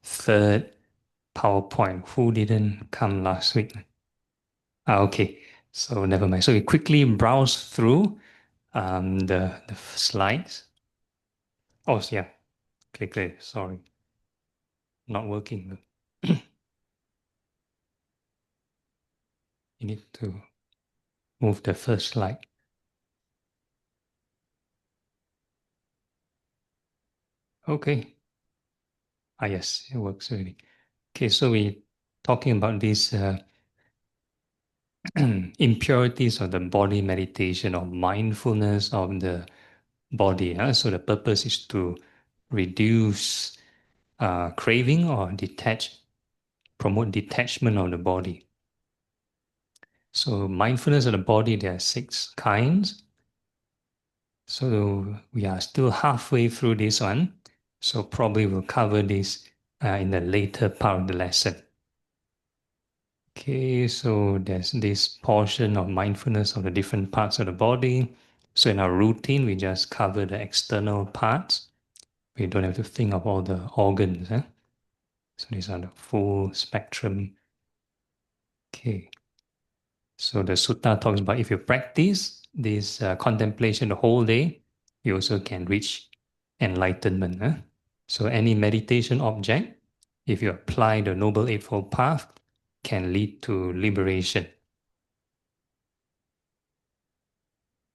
third PowerPoint. Who didn't come last week? Okay, so never mind. So we quickly browse through the slides. Oh, yeah, click. Sorry, not working. You need to move the first slide. Okay. Ah, yes, it works already. Okay, so we talking about these impurities of the body meditation or mindfulness of the body. So the purpose is to reduce craving or promote detachment of the body. So mindfulness of the body, there are 6 kinds. So we are still halfway through this one. So probably we'll cover this in the later part of the lesson. Okay, so there's this portion of mindfulness of the different parts of the body. So in our routine, we just cover the external parts. We don't have to think of all the organs. So these are the full spectrum. Okay. So the sutta talks about if you practice this contemplation the whole day, you also can reach enlightenment. So any meditation object, if you apply the Noble Eightfold Path, can lead to liberation.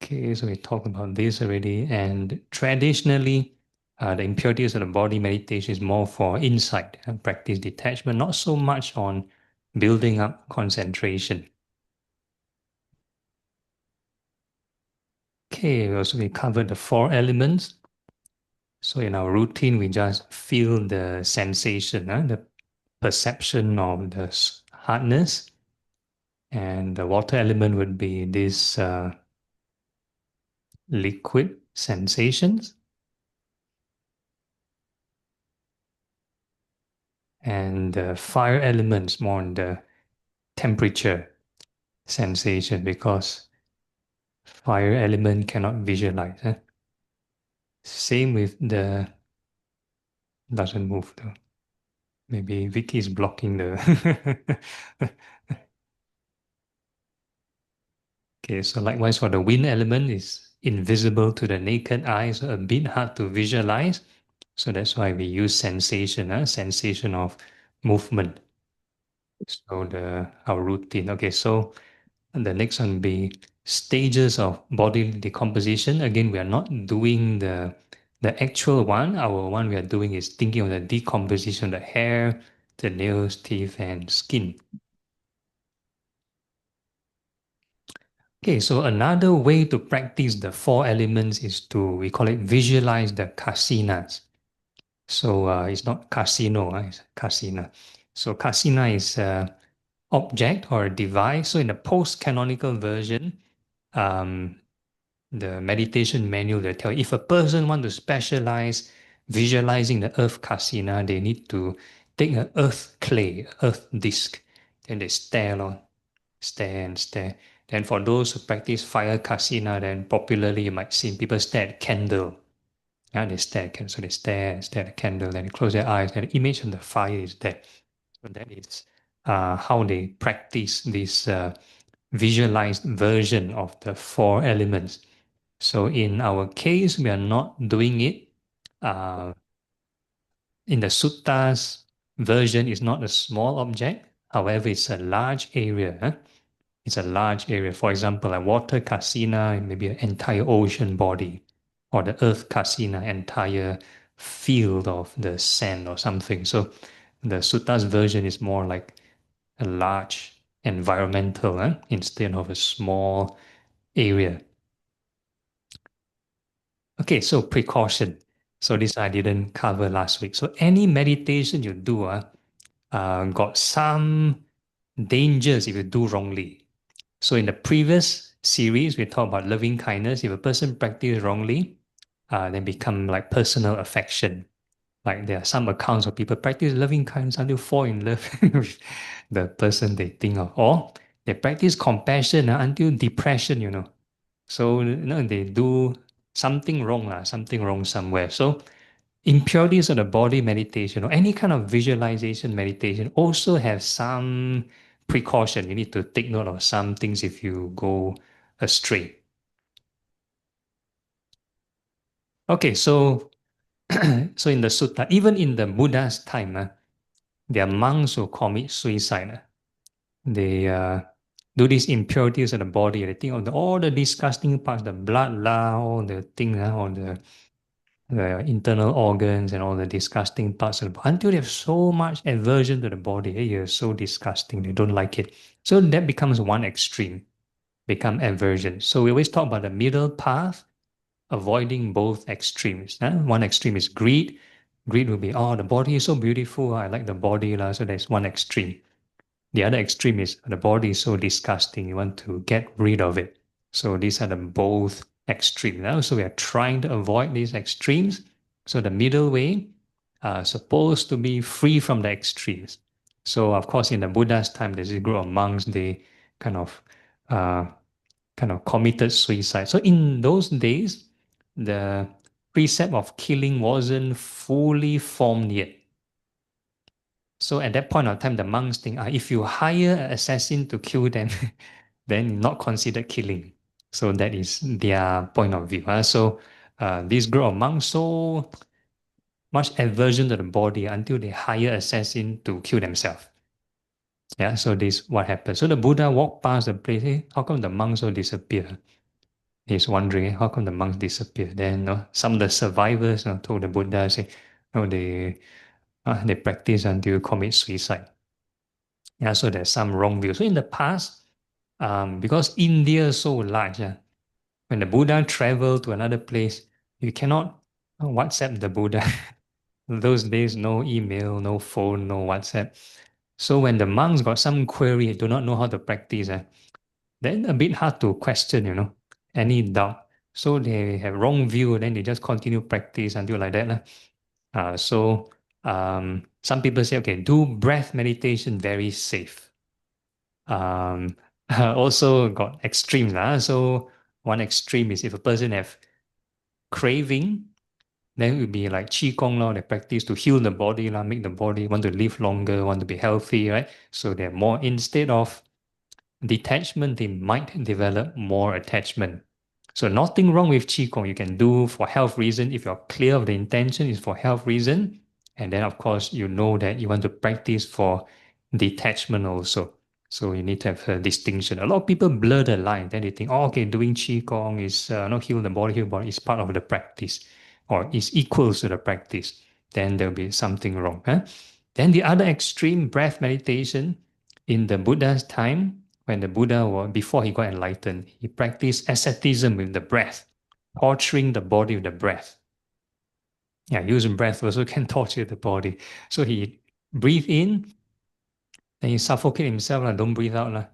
Okay, so we talked about this already. And traditionally, the impurities of the body meditation is more for insight and practice detachment, not so much on building up concentration. Okay, also we covered the 4 elements. So in our routine, we just feel the sensation, the perception of the hardness. And the water element would be this liquid sensations. And the fire elements more on the temperature sensation because fire element cannot visualize. Same with the doesn't move though. Maybe Vicky is blocking the. Okay, so likewise for the wind element is invisible to the naked eye, so a bit hard to visualize. So that's why we use sensation, sensation of movement. So our routine. Okay, so and the next one will be stages of body decomposition. Again, we are not doing the actual one. Our one we are doing is thinking of the decomposition of the hair, the nails, teeth, and skin. Okay, so another way to practice the 4 elements is to, we call it visualize the kasinas. So it's not casino, it's kasina. So kasina is an object or a device. So in the post-canonical version, um, the meditation manual, they tell you if a person want to specialize visualizing the earth kasina, they need to take an earth clay, earth disc, then they stare on, stare and stare. Then for those who practice fire kasina, then popularly you might see people stare at candle. Yeah, they stare at candle, so they stare and stare at the candle, then they close their eyes, and the image of the fire is there. So that is how they practice this visualized version of the 4 elements. So in our case, we are not doing it. Uh, in the suttas version, it's not a small object. However, it's a large area. It's a large area. For example, like water kasina, maybe an entire ocean body, or the earth kasina, entire field of the sand or something. So the suttas version is more like a large environmental instead of a small area. Okay, so precaution. So this I didn't cover last week. So any meditation you do got some dangers if you do wrongly. So in the previous series, we talked about loving kindness. If a person practices wrongly, then become like personal affection. Like there are some accounts of people practice loving kindness until fall in love with the person they think of. Or they practice compassion until depression. So they do something wrong somewhere. So impurities of the body meditation or any kind of visualization meditation also have some precaution. You need to take note of some things if you go astray. Okay, so so in the sutta, even in the Buddha's time, there are monks who commit suicide. They do these impurities of the body. They think of all the disgusting parts, the blood, lah, all the things, all the internal organs and all the disgusting parts of the body, until they have so much aversion to the body. Hey, you're so disgusting. They don't like it. So that becomes one extreme, become aversion. So we always talk about the middle path, avoiding both extremes. One extreme is greed. Greed will be, oh, the body is so beautiful. I like the body. So there's one extreme. The other extreme is the body is so disgusting, you want to get rid of it. So these are the both extremes. So we are trying to avoid these extremes. So the middle way supposed to be free from the extremes. So of course, in the Buddha's time, there's a group of monks. They kind of uh, committed suicide. So in those days, the precept of killing wasn't fully formed yet. So at that point of time, the monks think, if you hire an assassin to kill them, then not considered killing. So that is their point of view. So this group of monks so much aversion to the body until they hire assassin to kill themselves. Yeah, so this what happened. So the Buddha walked past the place. Hey, how come the monks all disappear? He's wondering, how come the monks disappear? Then some of the survivors told the Buddha, say, no, they practice until commit suicide. Yeah, so there's some wrong view. So in the past, because India is so large, when the Buddha traveled to another place, you cannot WhatsApp the Buddha. Those days, no email, no phone, no WhatsApp. So when the monks got some query, do not know how to practice, then a bit hard to question, any doubt. So they have wrong view, then they just continue practice until like that. Some people say, okay, do breath meditation very safe. Also got extremes. So one extreme is if a person have craving, then it would be like qigong law. They practice to heal the body, make the body want to live longer, want to be healthy, right? So they're more, instead of detachment, they might develop more attachment. So nothing wrong with qigong. You can do for health reason if you're clear of the intention is for health reason, and then of course you know that you want to practice for detachment also. So you need to have a distinction. A lot of people blur the line. Then they think, oh, okay, doing qigong is not heal the body is part of the practice, or is equals to the practice. Then there'll be something wrong. Then the other extreme, breath meditation, in the Buddha's time, when the Buddha was, before he got enlightened, he practiced asceticism with the breath, torturing the body with the breath. Yeah, using breath also can torture the body. So he breathe in, then he suffocate himself, don't breathe out.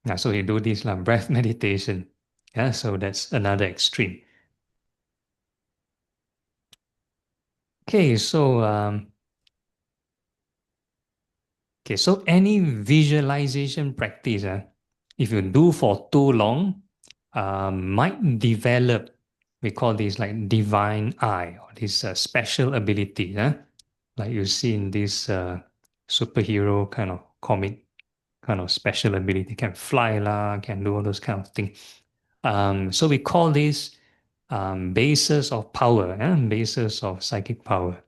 Yeah, so he do this breath meditation. Yeah, so that's another extreme. Okay, so any visualization practice, if you do for too long, might develop, we call this like divine eye, or this special ability, like you see in this superhero kind of comic, kind of special ability, can fly can do all those kind of things. So we call this basis of power, basis of psychic power.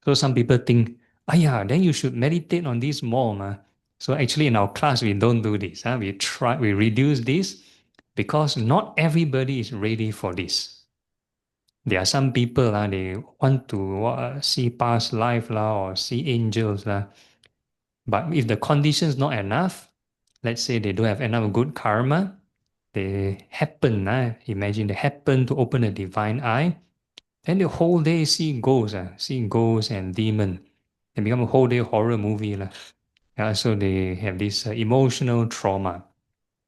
So some people think, yeah, then you should meditate on this more. So actually in our class, we don't do this. We reduce this because not everybody is ready for this. There are some people, they want to see past life or see angels. But if the condition is not enough, let's say they don't have enough good karma, they happen, imagine they happen to open a divine eye, then the whole day see ghosts and demon. It become a whole day horror movie. So they have this emotional trauma.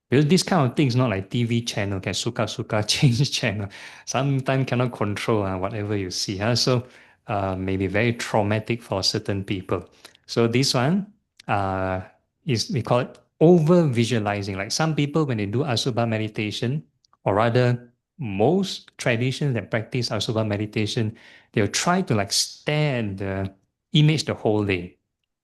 Because this kind of thing is not like TV channel, can suka change channel. Sometimes cannot control whatever you see. So maybe very traumatic for certain people. So this one is, we call it over visualizing. Like some people when they do Asubha meditation, or rather most traditions that practice Asubha meditation, they'll try to like stare at the image the whole day,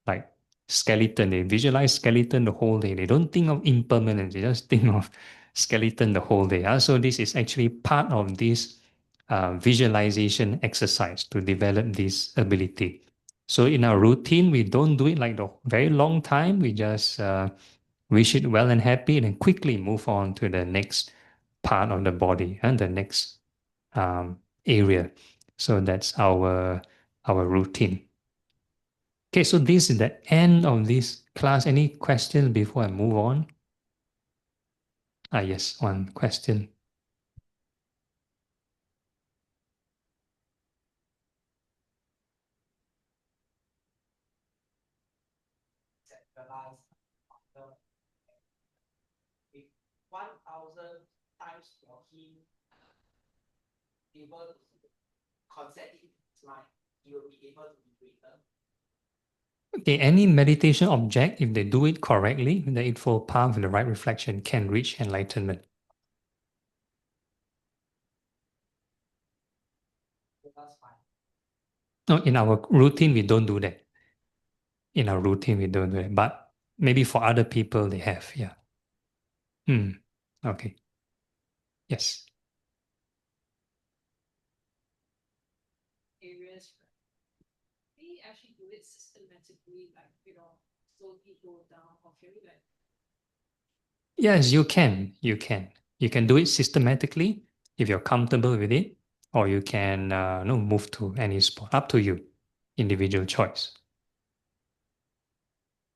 like skeleton. They visualize skeleton the whole day. They don't think of impermanence. They just think of skeleton the whole day. So this is actually part of this visualization exercise to develop this ability. So in our routine, we don't do it like the very long time. We just wish it well and happy, and then quickly move on to the next part of the body and the next area. So that's our routine. Okay, so this is the end of this class. Any questions before I move on? Yes, one question. Okay, any meditation object, if they do it correctly, the Eightfold Path with the right reflection can reach enlightenment. No, in our routine, we don't do that. In our routine, we don't do it. But maybe for other people, they have. Yeah. Hmm. Okay. Yes. Yes, you can. You can. You can do it systematically if you're comfortable with it, or you can no, move to any spot. Up to you. Individual choice.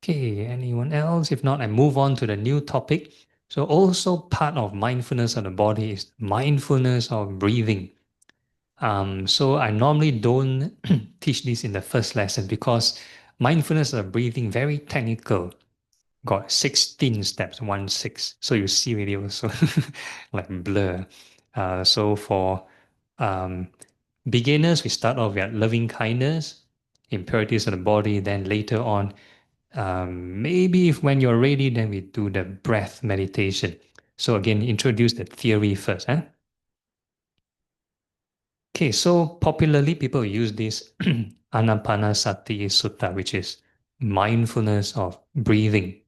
Okay, anyone else? If not, I move on to the new topic. So also part of mindfulness of the body is mindfulness of breathing. So I normally don't teach this in the first lesson because mindfulness of breathing very technical. Got 16 steps, 1 6. So you see really also like blur. So for um, beginners, we start off with loving kindness, impurities of the body. Then later on, maybe if when you're ready, then we do the breath meditation. So again, introduce the theory first. Huh? Okay, so popularly people use this Anapanasati Sutta, which is mindfulness of breathing.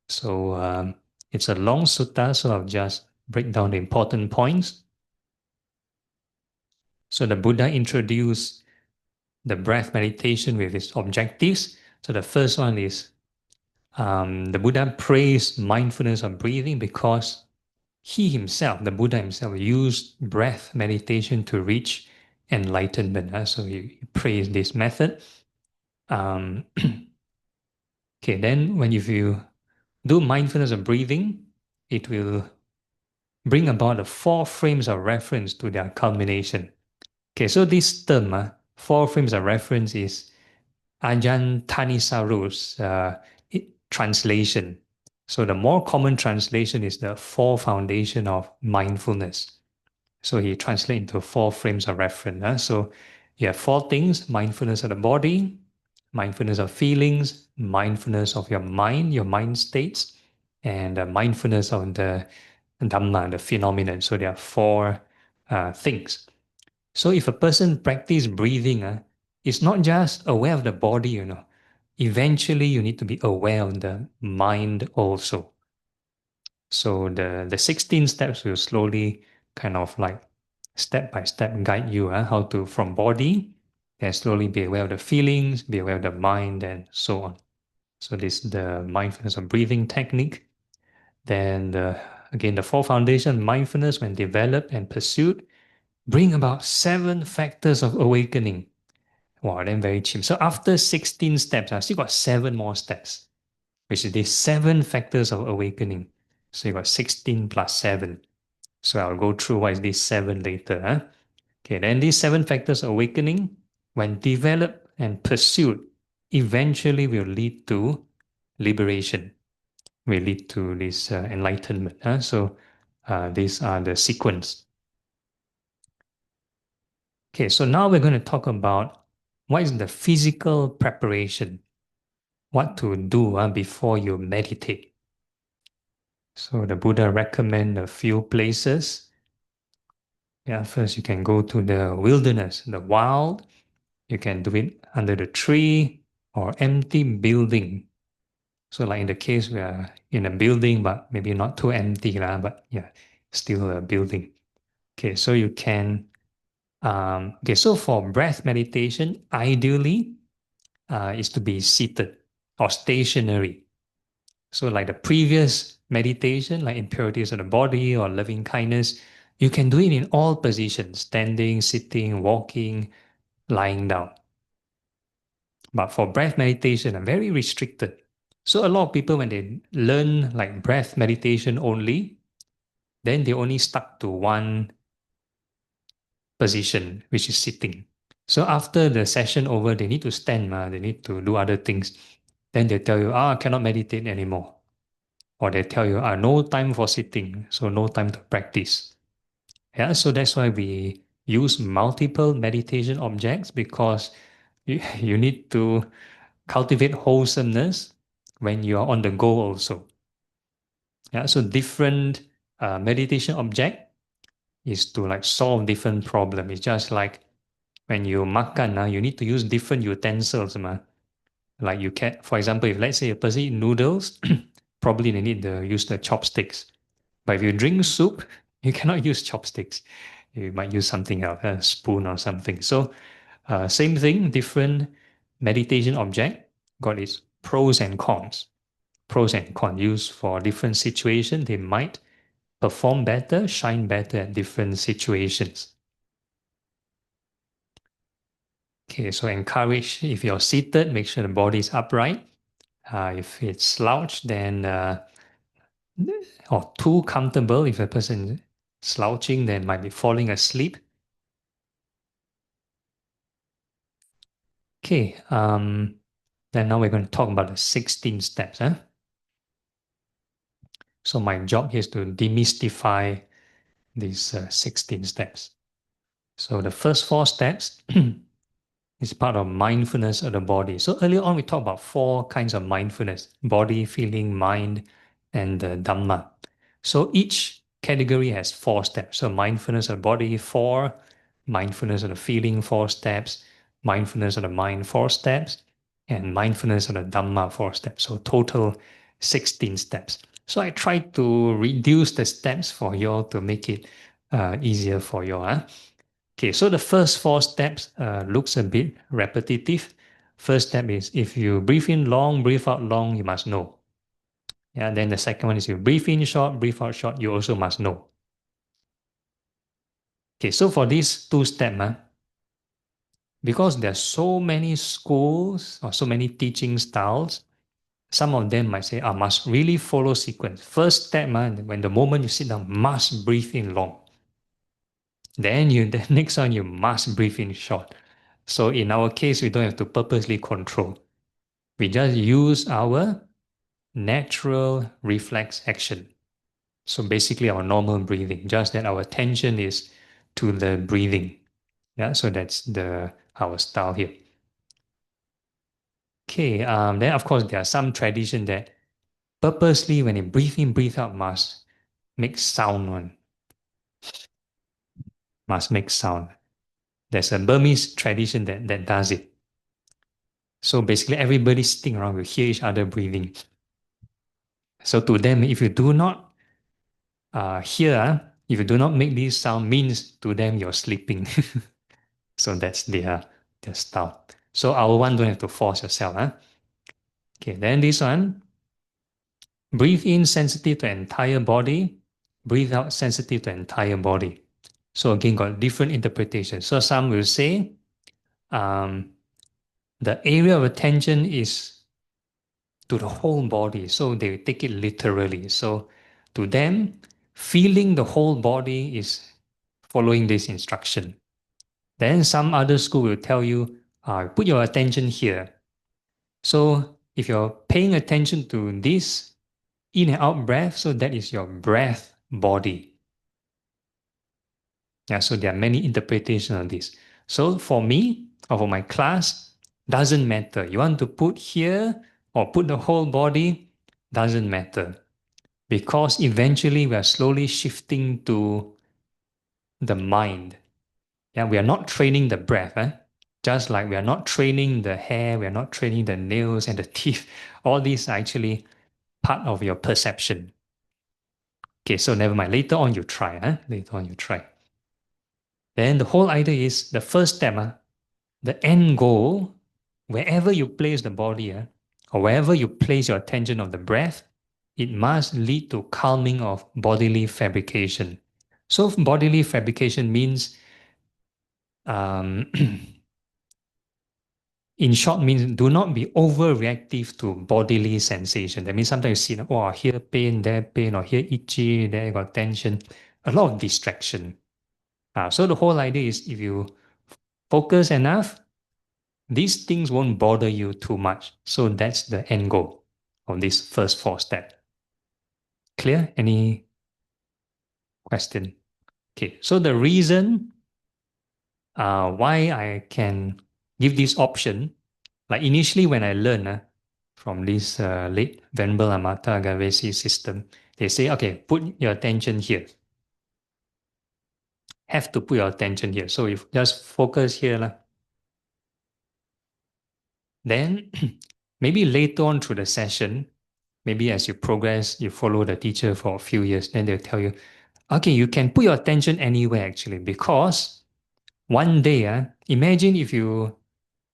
So it's a long sutta, so I'll just break down the important points. So the Buddha introduced the breath meditation with its objectives. So the first one is the Buddha praised mindfulness of breathing because he himself, the Buddha himself, used breath meditation to reach enlightenment. So he praised this method. Um, okay, then when if you do mindfulness of breathing, it will bring about the four frames of reference to their culmination. Okay, so this term, four frames of reference, is Ajahn Tanisaru's translation. So the more common translation is the four foundation of mindfulness. So he translates into four frames of reference. So you have four things: mindfulness of the body, mindfulness of feelings, mindfulness of your mind states, and mindfulness of the Dhamma, the phenomenon. So there are four things. So if a person practice breathing, it's not just aware of the body. Eventually, you need to be aware of the mind also. So the 16 steps will slowly kind of like step by step guide you how to from body, then slowly be aware of the feelings, be aware of the mind, and so on. So this is the mindfulness of breathing technique. Then again, the four foundation mindfulness when developed and pursued bring about 7 factors of awakening. Wow, then very cheap. So after 16 steps, I still got 7 more steps, which is the 7 factors of awakening. So you got 16 plus 7. So I'll go through what is these 7 later. Okay, then these 7 factors of awakening, when developed and pursued, eventually will lead to liberation, will lead to this enlightenment. So these are the sequence. Okay, so now we're going to talk about what is the physical preparation, what to do before you meditate. . So the Buddha recommend a few places. Yeah, first you can go to the wilderness, the wild. You can do it under the tree or empty building. So like in the case we are in a building, but maybe not too empty, lah, but yeah, still a building. Okay, so you can, okay, so for breath meditation, ideally is to be seated or stationary. So like the previous meditation, like impurities of the body or loving kindness, you can do it in all positions, standing, sitting, walking, lying down. But for breath meditation, I'm very restricted. So a lot of people, when they learn like breath meditation only, then they only stuck to one position, which is sitting. So after the session over, they need to stand, they need to do other things. Then they tell you, cannot meditate anymore. Or they tell you, no time for sitting, so no time to practice. Yeah, so that's why we use multiple meditation objects because you need to cultivate wholesomeness when you are on the go also. Yeah, so different meditation object is to like solve different problem. It's just like when you makan, you need to use different utensils. Like you can, for example, if let's say a person eat noodles, probably they need to use the chopsticks. But if you drink soup, you cannot use chopsticks. You might use something else, a spoon or something. So same thing, different meditation object got its pros and cons. Pros and cons used for different situations. They might perform better, shine better at different situations. Okay, so encourage if you're seated, make sure the body is upright. If it's slouched, then or too comfortable, if a person is slouching, then might be falling asleep. Okay, then now we're going to talk about the 16 steps. So my job here is to demystify these 16 steps. So the first four steps is part of mindfulness of the body. So earlier on, we talked about four kinds of mindfulness: body, feeling, mind, and the Dhamma. So each category has four steps. So mindfulness of the body, four; mindfulness of the feeling, four steps; mindfulness of the mind, four steps; and mindfulness of the Dhamma, four steps. So total 16 steps. So I tried to reduce the steps for you all to make it easier for you all. Okay, so the first four steps looks a bit repetitive. First step is if you breathe in long, breathe out long, you must know. Yeah, then the second one is you breathe in short, breathe out short, you also must know. Okay, so for these two steps, because there are so many schools or so many teaching styles, some of them might say, must really follow sequence. First step, when the moment you sit down, must breathe in long. Then the next one, you must breathe in short. So in our case, we don't have to purposely control. We just use our natural reflex action. So basically our normal breathing, just that our attention is to the breathing. Yeah, so that's our style here. Okay, then of course there are some tradition that purposely when you breathe in, breathe out must make sound one. Must make sound. There's a Burmese tradition that does it. So basically everybody sitting around will hear each other breathing. So to them, if you do not if you do not make this sound, means to them you're sleeping. So that's their style. So our one don't have to force yourself. Okay, then this one, breathe in sensitive to entire body, breathe out sensitive to entire body. So again, got different interpretations. So some will say um, the area of attention is to the whole body. So they take it literally. So to them, feeling the whole body is following this instruction. Then some other school will tell you, put your attention here. So if you're paying attention to this in and out breath, so that is your breath body. Yeah, so there are many interpretations of this. So for me, or for my class, doesn't matter. You want to put here or put the whole body, doesn't matter. Because eventually we are slowly shifting to the mind. Yeah, we are not training the breath. Just like we are not training the hair, we are not training the nails and the teeth. All these are actually part of your perception. Okay, so never mind. Later on you try. Later on you try. Then the whole idea is the first step, the end goal, wherever you place the body, or wherever you place your attention of the breath, it must lead to calming of bodily fabrication. So bodily fabrication means, um, in short, means do not be overreactive to bodily sensation. That means sometimes you see, oh, here pain, there pain, or here itchy, there got tension. A lot of distraction. So the whole idea is if you focus enough, these things won't bother you too much. So that's the end goal of this first four steps. Clear? Any question? Okay, so the reason why I can give this option, like initially when I learned from this late Venerable Amata Gavesi system, they say, okay, put your attention here. Have to put your attention here. So if just focus here, then maybe later on through the session, maybe as you progress, you follow the teacher for a few years, then they'll tell you, okay, you can put your attention anywhere actually, because one day, imagine if you,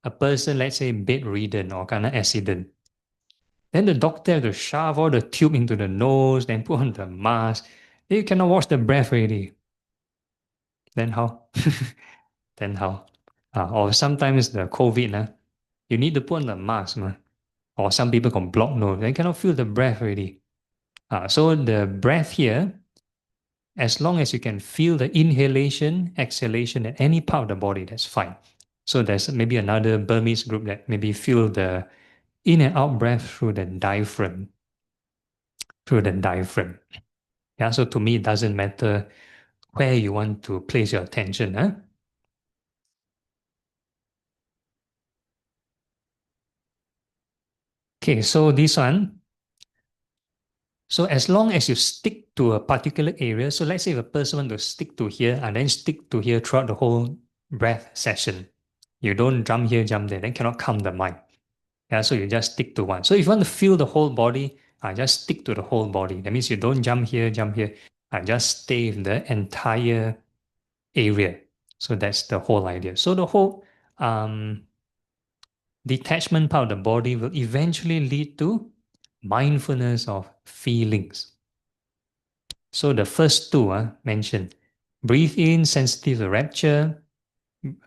a person, let's say bedridden or kind of accident, then the doctor have to shove all the tube into the nose, then put on the mask. Then you cannot watch the breath already. Then how? Then how? Or sometimes the COVID, you need to put on the mask. Or some people got blocked nose, they cannot feel the breath already. So the breath here, as long as you can feel the inhalation, exhalation at any part of the body, that's fine. So there's maybe another Burmese group that maybe feel the in and out breath through the diaphragm, through the diaphragm. Yeah, so to me, it doesn't matter where you want to place your attention. Okay, so this one, so as long as you stick to a particular area, so let's say if a person want to stick to here and then stick to here throughout the whole breath session, you don't jump here, jump there, then cannot calm the mind. Yeah, so you just stick to one. So if you want to feel the whole body, just stick to the whole body. That means you don't jump here, jump here. Just stay in the entire area. So that's the whole idea. So the whole detachment part of the body will eventually lead to mindfulness of feelings. So the first two mentioned, breathe in, sensitive to rapture.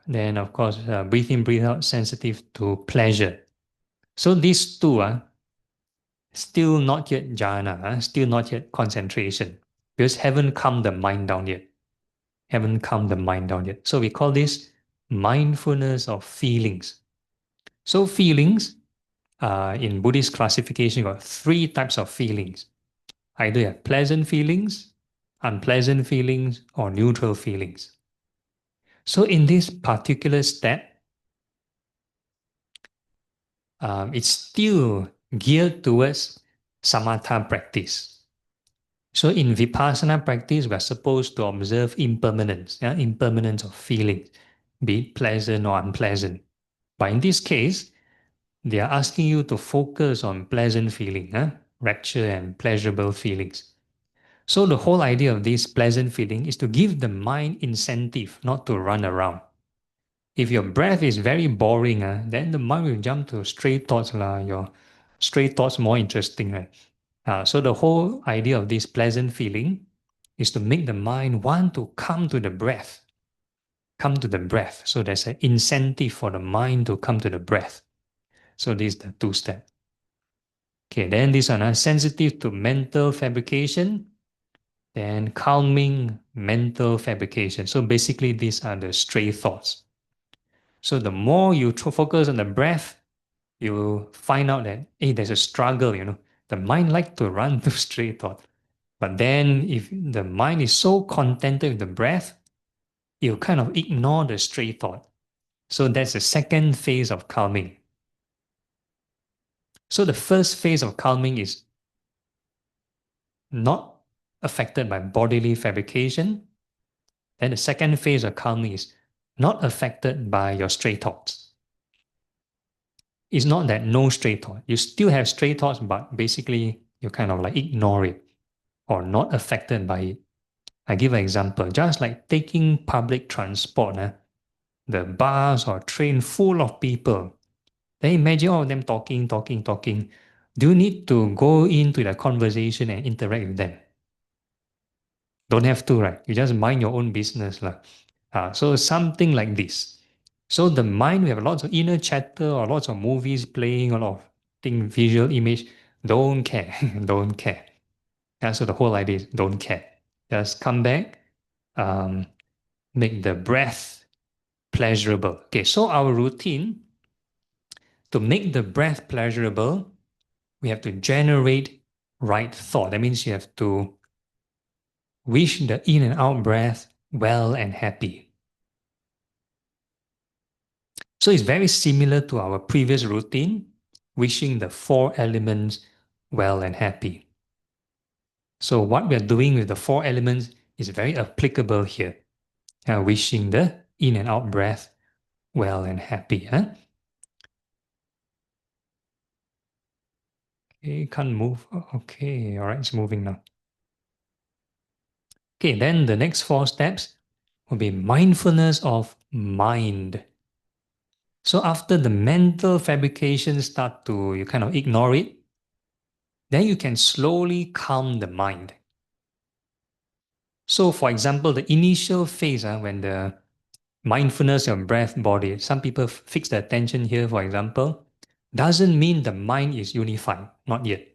Then of course, breathe in, breathe out, sensitive to pleasure. So these two still not yet jhana, still not yet concentration, because haven't calmed the mind down yet. Haven't calmed the mind down yet. So we call this mindfulness of feelings. So feelings, in Buddhist classification, you got three types of feelings. Either you have pleasant feelings, unpleasant feelings, or neutral feelings. So in this particular step, it's still geared towards samatha practice. So in vipassana practice, we are supposed to observe impermanence, impermanence of feelings, be it pleasant or unpleasant. But in this case, they are asking you to focus on pleasant feeling, rapture and pleasurable feelings. So the whole idea of this pleasant feeling is to give the mind incentive not to run around. If your breath is very boring, then the mind will jump to stray thoughts. Your stray thoughts more interesting. Right? So the whole idea of this pleasant feeling is to make the mind want to come to the breath. Come to the breath. So there's an incentive for the mind to come to the breath. So this is the two step. Okay, then this one, sensitive to mental fabrication, then calming mental fabrication. So basically these are the stray thoughts. So the more you focus on the breath, you will find out that, hey, there's a struggle. The mind like to run to stray thought. But then if the mind is so contented with the breath, you kind of ignore the stray thought. So that's the second phase of calming. So the first phase of calming is not affected by bodily fabrication. Then the second phase of calming is not affected by your stray thoughts. It's not that no stray thought. You still have stray thoughts, but basically you kind of like ignore it or not affected by it. I give an example. Just like taking public transport, the bus or train full of people. Then imagine all of them talking, talking, talking. Do you need to go into the conversation and interact with them? Don't have to, right? You just mind your own business, lah. So something like this. So the mind, we have lots of inner chatter or lots of movies playing, a lot of thing, visual image. Don't care. Don't care. So the whole idea is don't care. Just come back, um, make the breath pleasurable. Okay, so our routine to make the breath pleasurable, we have to generate right thought. That means you have to wish the in and out breath well and happy. So it's very similar to our previous routine, wishing the four elements well and happy. So what we are doing with the four elements is very applicable here. Wishing the in and out breath well and happy. Okay, can't move. Okay, all right, it's moving now. Okay, then the next four steps will be mindfulness of mind. So after the mental fabrications start to, you kind of ignore it, then you can slowly calm the mind. So for example, the initial phase, when the mindfulness of breath, body, some people fix the attention here, for example, doesn't mean the mind is unified, not yet.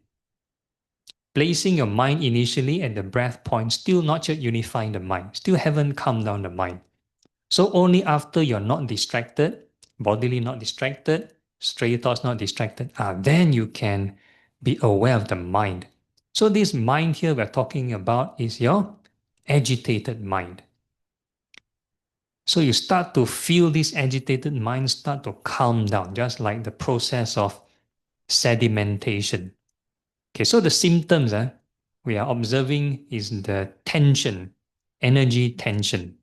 Placing your mind initially at the breath point, still not yet unifying the mind, still haven't calmed down the mind. So only after you're not distracted, bodily not distracted, stray thoughts not distracted, then you can be aware of the mind. So this mind here we're talking about is your agitated mind. So you start to feel this agitated mind start to calm down, just like the process of sedimentation. Okay, so the symptoms we are observing is the tension, energy tension.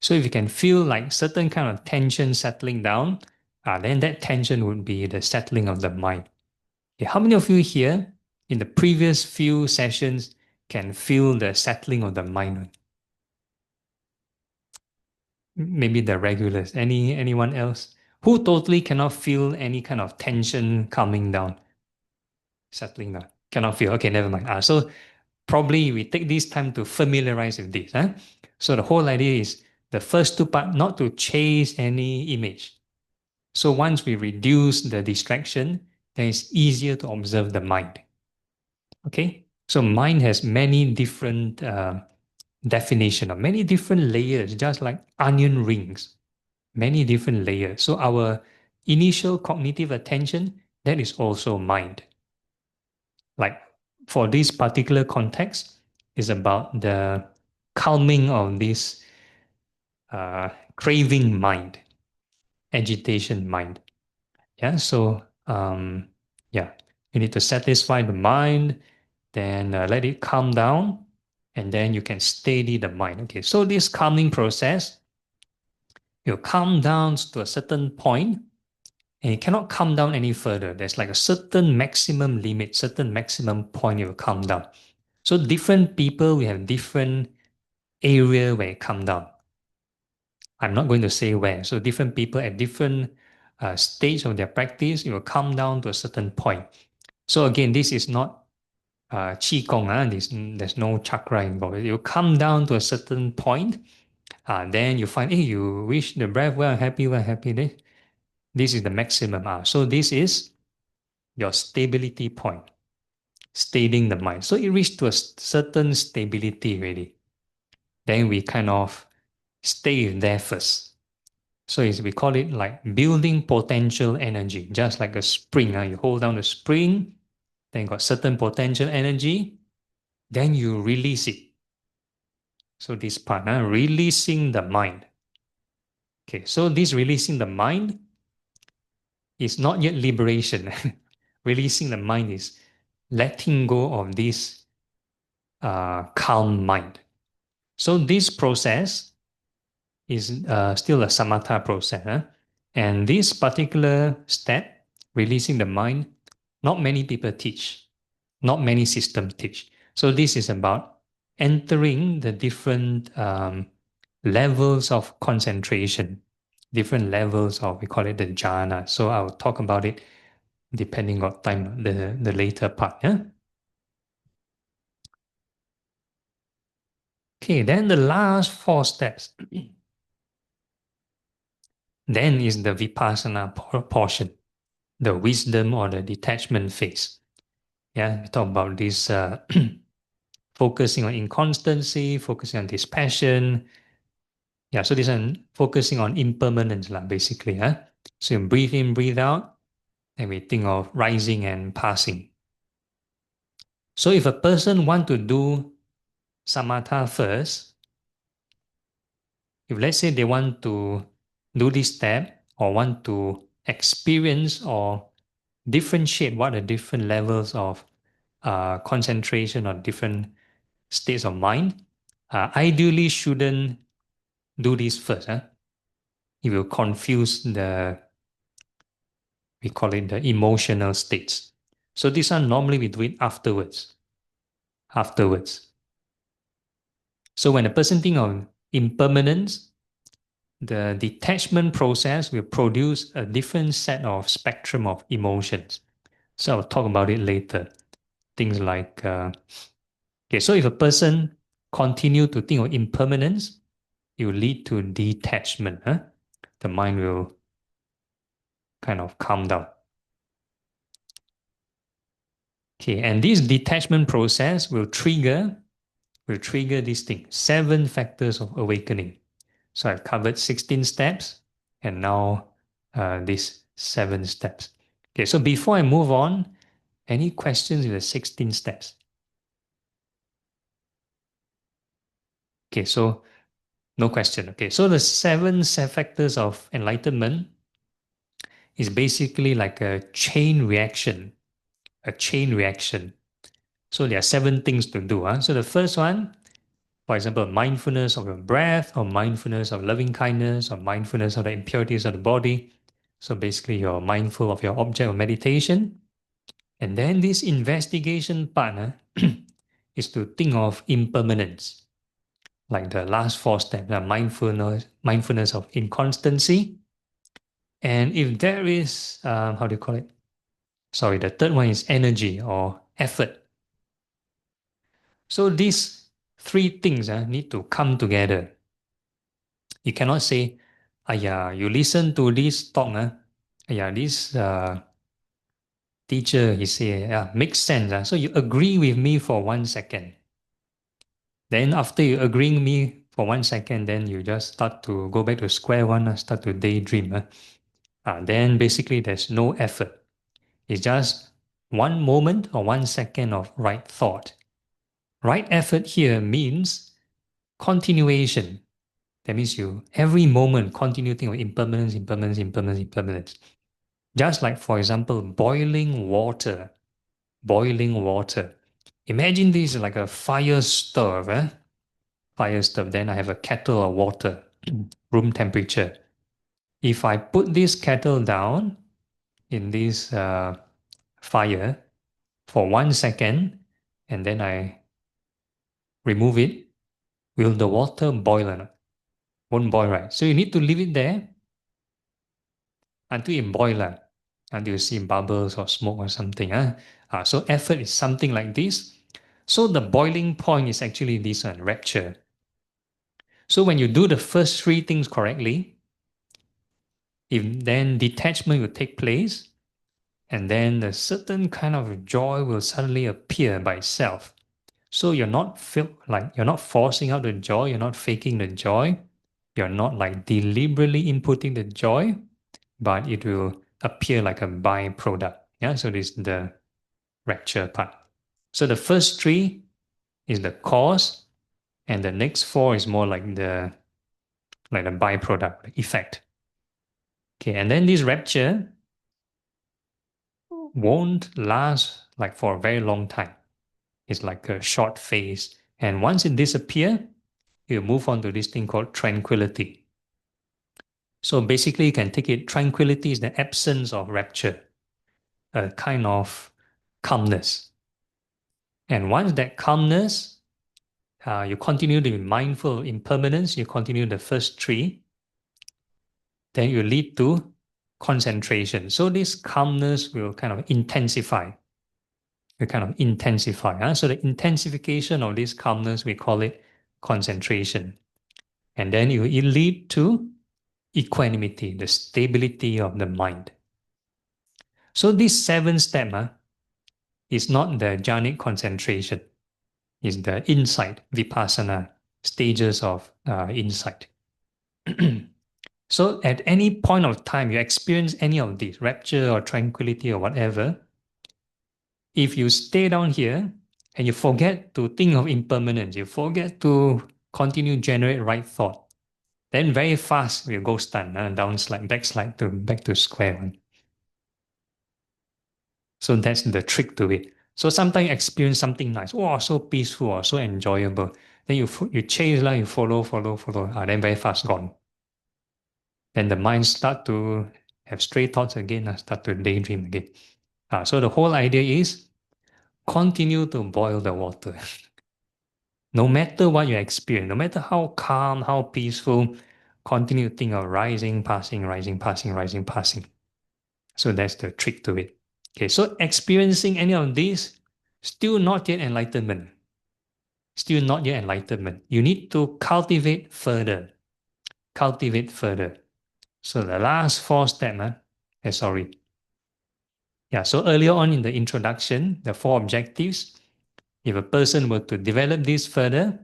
So if you can feel like certain kind of tension settling down, then that tension would be the settling of the mind. Okay, how many of you here in the previous few sessions can feel the settling of the mind? Maybe the regulars. Anyone else who totally cannot feel any kind of tension coming down, settling down? Cannot feel. Okay, never mind. So probably we take this time to familiarize with this. So the whole idea is the first two part, not to chase any image. So once we reduce the distraction, then it's easier to observe the mind. Okay? So mind has many different definition of many different layers, just like onion rings, many different layers. So our initial cognitive attention, that is also mind. Like for this particular context, is about the calming of this craving mind, agitation mind. Yeah, so yeah, you need to satisfy the mind, then let it calm down, and then you can steady the mind. Okay, so this calming process, you calm down to a certain point, and it cannot calm down any further. There's like a certain maximum limit, certain maximum point you will calm down. So different people, we have different area where it calm down. I'm not going to say where. So different people at different stage of their practice, it will come down to a certain point. So again, this is not qi gong. There's no chakra involved. You come down to a certain point, then you find, hey, you wish the breath well, happy, well, happy. This is the maximum. So this is your stability point, steadying the mind. So it reached to a certain stability already. Then we kind of stay there first. So we call it like building potential energy, just like a spring. You hold down the spring, then got certain potential energy, then you release it. So this part, releasing the mind. Okay, so this releasing the mind is not yet liberation. Releasing the mind is letting go of this calm mind. So this process is still a samatha process. Huh? And this particular step, releasing the mind, not many people teach, not many systems teach. So this is about entering the different levels of concentration, different levels of, we call it the jhana. So I'll talk about it depending on time, the later part. Yeah? Okay, then the last four steps. Then is the vipassana portion, the wisdom or the detachment phase. Yeah, we talk about this focusing on inconstancy, focusing on dispassion. Yeah, so this one focusing on impermanence, lah, basically. Huh? So you breathe in, breathe out, and we think of rising and passing. So if a person want to do samatha first, if let's say they want to do this step or want to experience or differentiate what are different levels of concentration or different states of mind, ideally shouldn't do this first. Huh? It will confuse we call it the emotional states. So this one normally we do it afterwards. Afterwards. So when a person think of impermanence, the detachment process will produce a different set of spectrum of emotions. So I'll talk about it later. Things like, okay, so if a person continue to think of impermanence, it will lead to detachment. Huh? The mind will kind of calm down. Okay, and this detachment process will trigger this thing, 7 factors of awakening. So I've covered 16 steps and now these 7 steps. Okay, so before I move on, any questions with the 16 steps? Okay, so no question. Okay, so the seven factors of enlightenment is basically like a chain reaction. A chain reaction. So there are 7 things to do. Huh? So the first one, for example, mindfulness of your breath, or mindfulness of loving kindness, or mindfulness of the impurities of the body. So basically, you're mindful of your object of meditation. And then this investigation part is to think of impermanence, like the last 4 steps, mindfulness of inconstancy. And if there is, how do you call it? Sorry, the third one is energy or effort. So these 3 things need to come together. You cannot say, "Aya, you listen to this talk, this teacher, he say, yeah, makes sense. So you agree with me for 1 second. Then after you agreeing me for 1 second, then you just start to go back to square one, start to daydream. Then basically there's no effort. It's just one moment or 1 second of right thought. Right effort here means continuation. That means you every moment continue thinking of impermanence, impermanence, impermanence, impermanence. Just like, for example, boiling water. Boiling water. Imagine this like a fire stove. Fire stove. Then I have a kettle of water, room temperature. If I put this kettle down in this fire for 1 second and then I remove it, will the water boil or not? Won't boil, right? So you need to leave it there until it boils, until you see bubbles or smoke or something. So effort is something like this. So the boiling point is actually this one, rapture. So when you do the first 3 things correctly, if then detachment will take place, and then a certain kind of joy will suddenly appear by itself. So you're not feel like you're not forcing out the joy, you're not faking the joy, you're not like deliberately inputting the joy, but it will appear like a byproduct. Yeah, so this is the rapture part. So the first 3 is the cause, and the next 4 is more like the byproduct, the effect. Okay, and then this rapture won't last like for a very long time. It's like a short phase. And once it disappears, you move on to this thing called tranquility. So basically, you can take it, tranquility is the absence of rapture, a kind of calmness. And once that calmness, you continue to be mindful of impermanence, you continue the first three, then you lead to concentration. So this calmness will kind of intensify. Will kind of intensify. So the intensification of this calmness, we call it concentration. And then it lead to equanimity, the stability of the mind. So this seven step is not the jhanic concentration, it's the insight, vipassana, stages of insight. So at any point of time you experience any of these, rapture or tranquility or whatever, if you stay down here and you forget to think of impermanence, you forget to continue generate right thought, then very fast you go stun, downslide, backslide to back to square one. So that's the trick to it. So sometimes you experience something nice, wow, so peaceful or so enjoyable. Then you chase you follow, then very fast gone. Then the mind start to have stray thoughts again, start to daydream again. So the whole idea is continue to boil the water. No matter what you experience, no matter how calm, how peaceful, continue to think of rising, passing, rising, passing, rising, passing. So that's the trick to it. Okay, so experiencing any of these, still not yet enlightenment. Still not yet enlightenment. You need to cultivate further. Cultivate further. So the last four steps, sorry. Yeah, so earlier on in the introduction, the four objectives, if a person were to develop this further,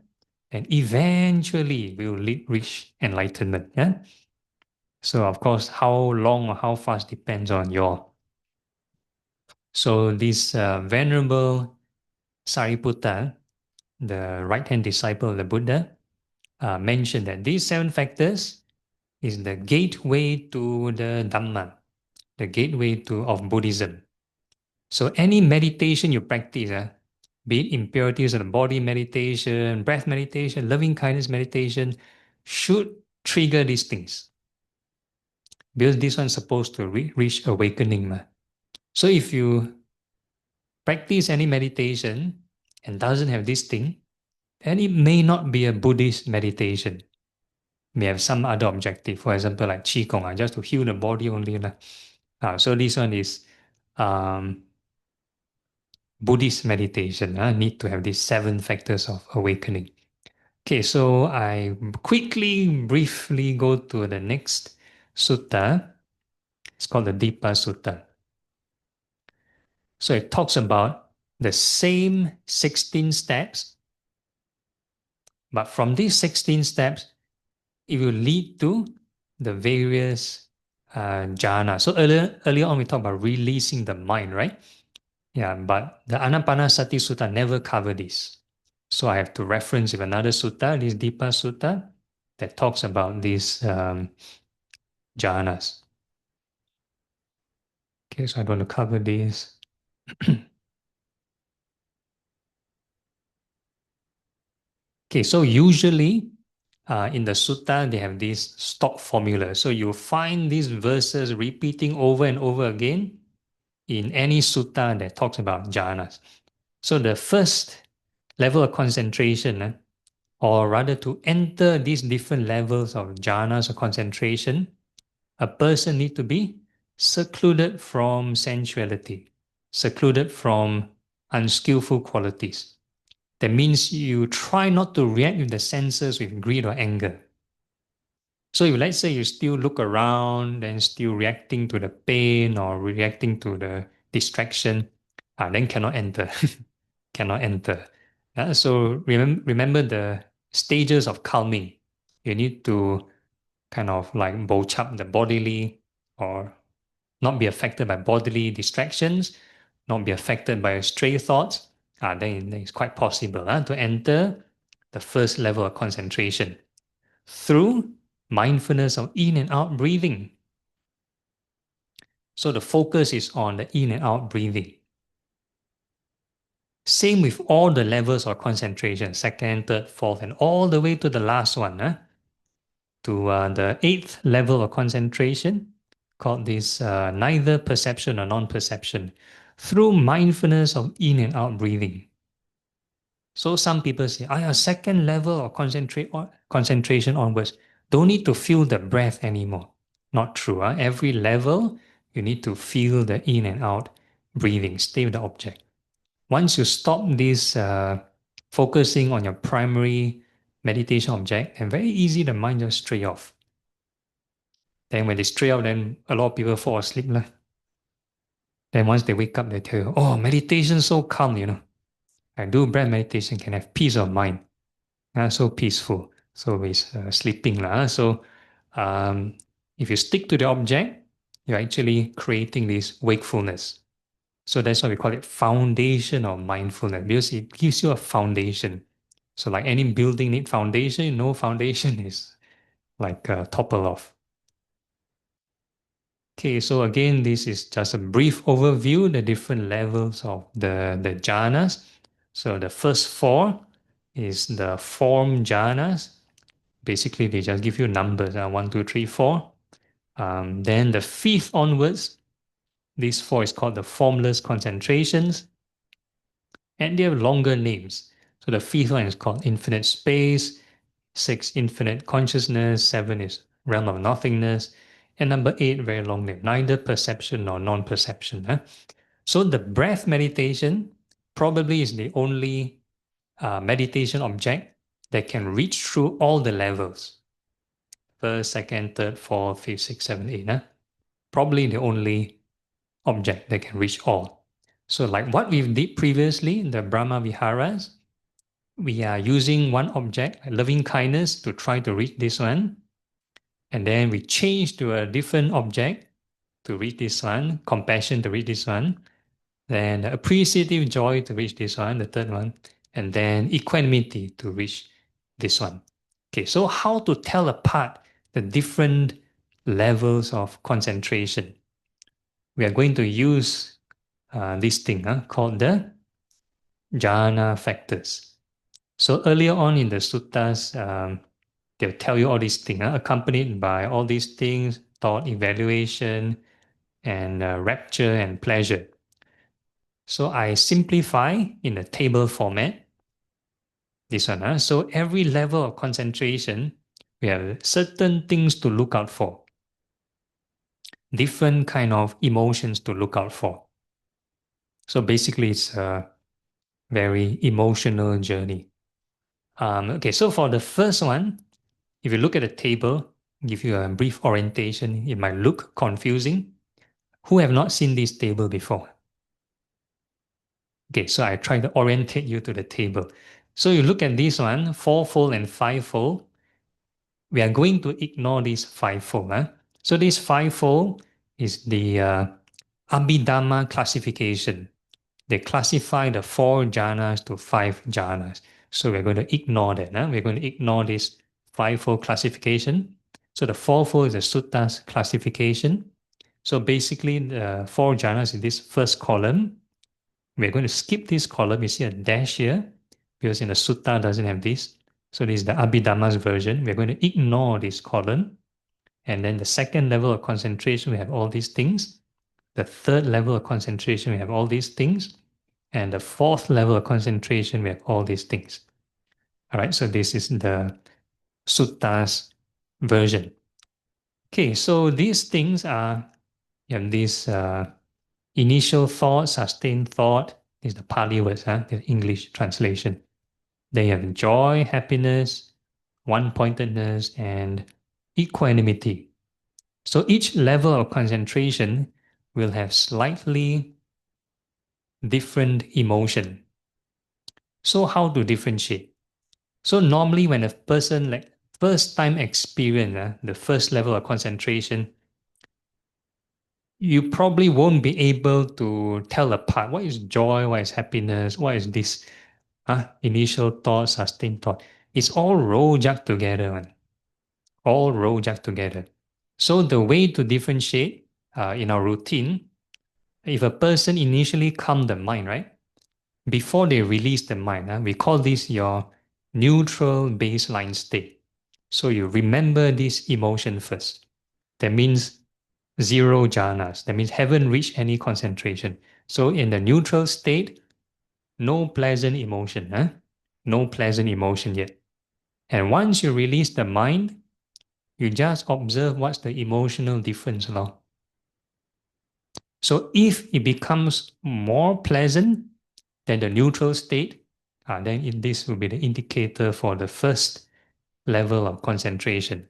then eventually will reach enlightenment. Yeah. So of course, how long or how fast depends on your. So this venerable Sariputta, the right-hand disciple of the Buddha, mentioned that these seven factors is the gateway to the Dhamma, the gateway to of Buddhism. So any meditation you practice, be it impurities of the body meditation, breath meditation, loving kindness meditation, should trigger these things. Because this one's supposed to reach awakening. So if you practice any meditation and doesn't have this thing, then it may not be a Buddhist meditation. May have some other objective. For example, like Qigong, just to heal the body only. So this one is um, Buddhist meditation. Need to have these seven factors of awakening. Okay, so I quickly, briefly go to the next sutta. It's called the Dipa Sutta. So it talks about the same 16 steps, but from these 16 steps, it will lead to the various jhana. So earlier on, we talked about releasing the mind, right? Yeah, but the Anapanasati Sutta never covered this. So I have to reference with another sutta, this Dipa Sutta, that talks about these jhanas. Okay, so I don't want to cover this. Okay, so usually in the sutta, they have this stock formula. So you find these verses repeating over and over again in any sutta that talks about jhanas. So the first level of concentration, or rather to enter these different levels of jhanas or concentration, a person need to be secluded from sensuality, secluded from unskillful qualities. That means you try not to react with the senses with greed or anger. So if let's say you still look around and still reacting to the pain or reacting to the distraction, then cannot enter. Cannot enter. So remember the stages of calming. You need to kind of like boch up the bodily or not be affected by bodily distractions, not be affected by stray thoughts, then it's quite possible to enter the first level of concentration through mindfulness of in and out breathing. So the focus is on the in and out breathing. Same with all the levels of concentration, second, third, fourth, and all the way to the last one, to to the eighth level of concentration, called this neither perception or non-perception, through mindfulness of in and out breathing. So some people say, I have second level of concentration onwards. Don't need to feel the breath anymore. Not true. Every level, you need to feel the in and out breathing. Stay with the object. Once you stop this focusing on your primary meditation object, and very easy, the mind just stray off. Then when they stray off, then a lot of people fall asleep. Lah. Then once they wake up, they tell you, oh, meditation so calm. I do breath meditation, can have peace of mind. So peaceful. So it's sleeping. So um, if you stick to the object, you're actually creating this wakefulness. So that's why we call it foundation of mindfulness, because it gives you a foundation. So like any building need foundation, no foundation is like topple off. Okay, so again, this is just a brief overview, the different levels of the jhanas. So the first four is the form jhanas. Basically, they just give you numbers, 1, 2, 3, 4. Then the fifth onwards, these four is called the formless concentrations, and they have longer names. So the fifth one is called infinite space, 6, infinite consciousness, 7 is realm of nothingness, and number 8, very long name, neither perception nor non-perception. So the breath meditation probably is the only meditation object that can reach through all the levels. First, second, third, fourth, fifth, sixth, seventh, eighth. Probably the only object that can reach all. So like what we did previously in the Brahma Viharas, we are using one object, loving kindness, to try to reach this one. And then we change to a different object to reach this one, compassion to reach this one, then appreciative joy to reach this one, the third one, and then equanimity to reach this one. Okay, so how to tell apart the different levels of concentration? We are going to use this thing called the jhana factors. So earlier on in the suttas, they'll tell you all these things, accompanied by all these things, thought, evaluation, and rapture and pleasure. So I simplify in a table format. This one. So every level of concentration, we have certain things to look out for. Different kind of emotions to look out for. So basically, it's a very emotional journey. Okay, so for the first one, if you look at the table, give you a brief orientation, it might look confusing. Who have not seen this table before? Okay, so I try to orientate you to the table. So you look at this one, fourfold and fivefold. We are going to ignore this fivefold. So this fivefold is the Abhidhamma classification. They classify the four jhanas to five jhanas. So we're going to ignore that. We're going to ignore this fivefold classification. So the fourfold is the suttas classification. So basically, the four jhanas in this first column, we're going to skip this column. You see a dash here because in the sutta doesn't have this. So this is the Abhidhamma's version. We're going to ignore this column. And then the second level of concentration, we have all these things. The third level of concentration, we have all these things. And the fourth level of concentration, we have all these things. All right, so this is the suttas version. Okay, so these things are, you have this initial thought, sustained thought. This is the Pali words, the English translation. Then you have joy, happiness, one-pointedness, and equanimity. So each level of concentration will have slightly different emotion. So how to differentiate? So normally when a person like first time experience the first level of concentration, you probably won't be able to tell apart what is joy, what is happiness, what is this initial thought, sustained thought. It's all rolled up together, man. All rolled up together. So the way to differentiate in our routine, if a person initially calm the mind, right? Before they release the mind, we call this your neutral baseline state. So you remember this emotion first. That means zero jhanas. That means haven't reached any concentration. So in the neutral state, no pleasant emotion. Huh? No pleasant emotion yet. And once you release the mind, you just observe what's the emotional difference now. So if it becomes more pleasant than the neutral state, then this will be the indicator for the first level of concentration.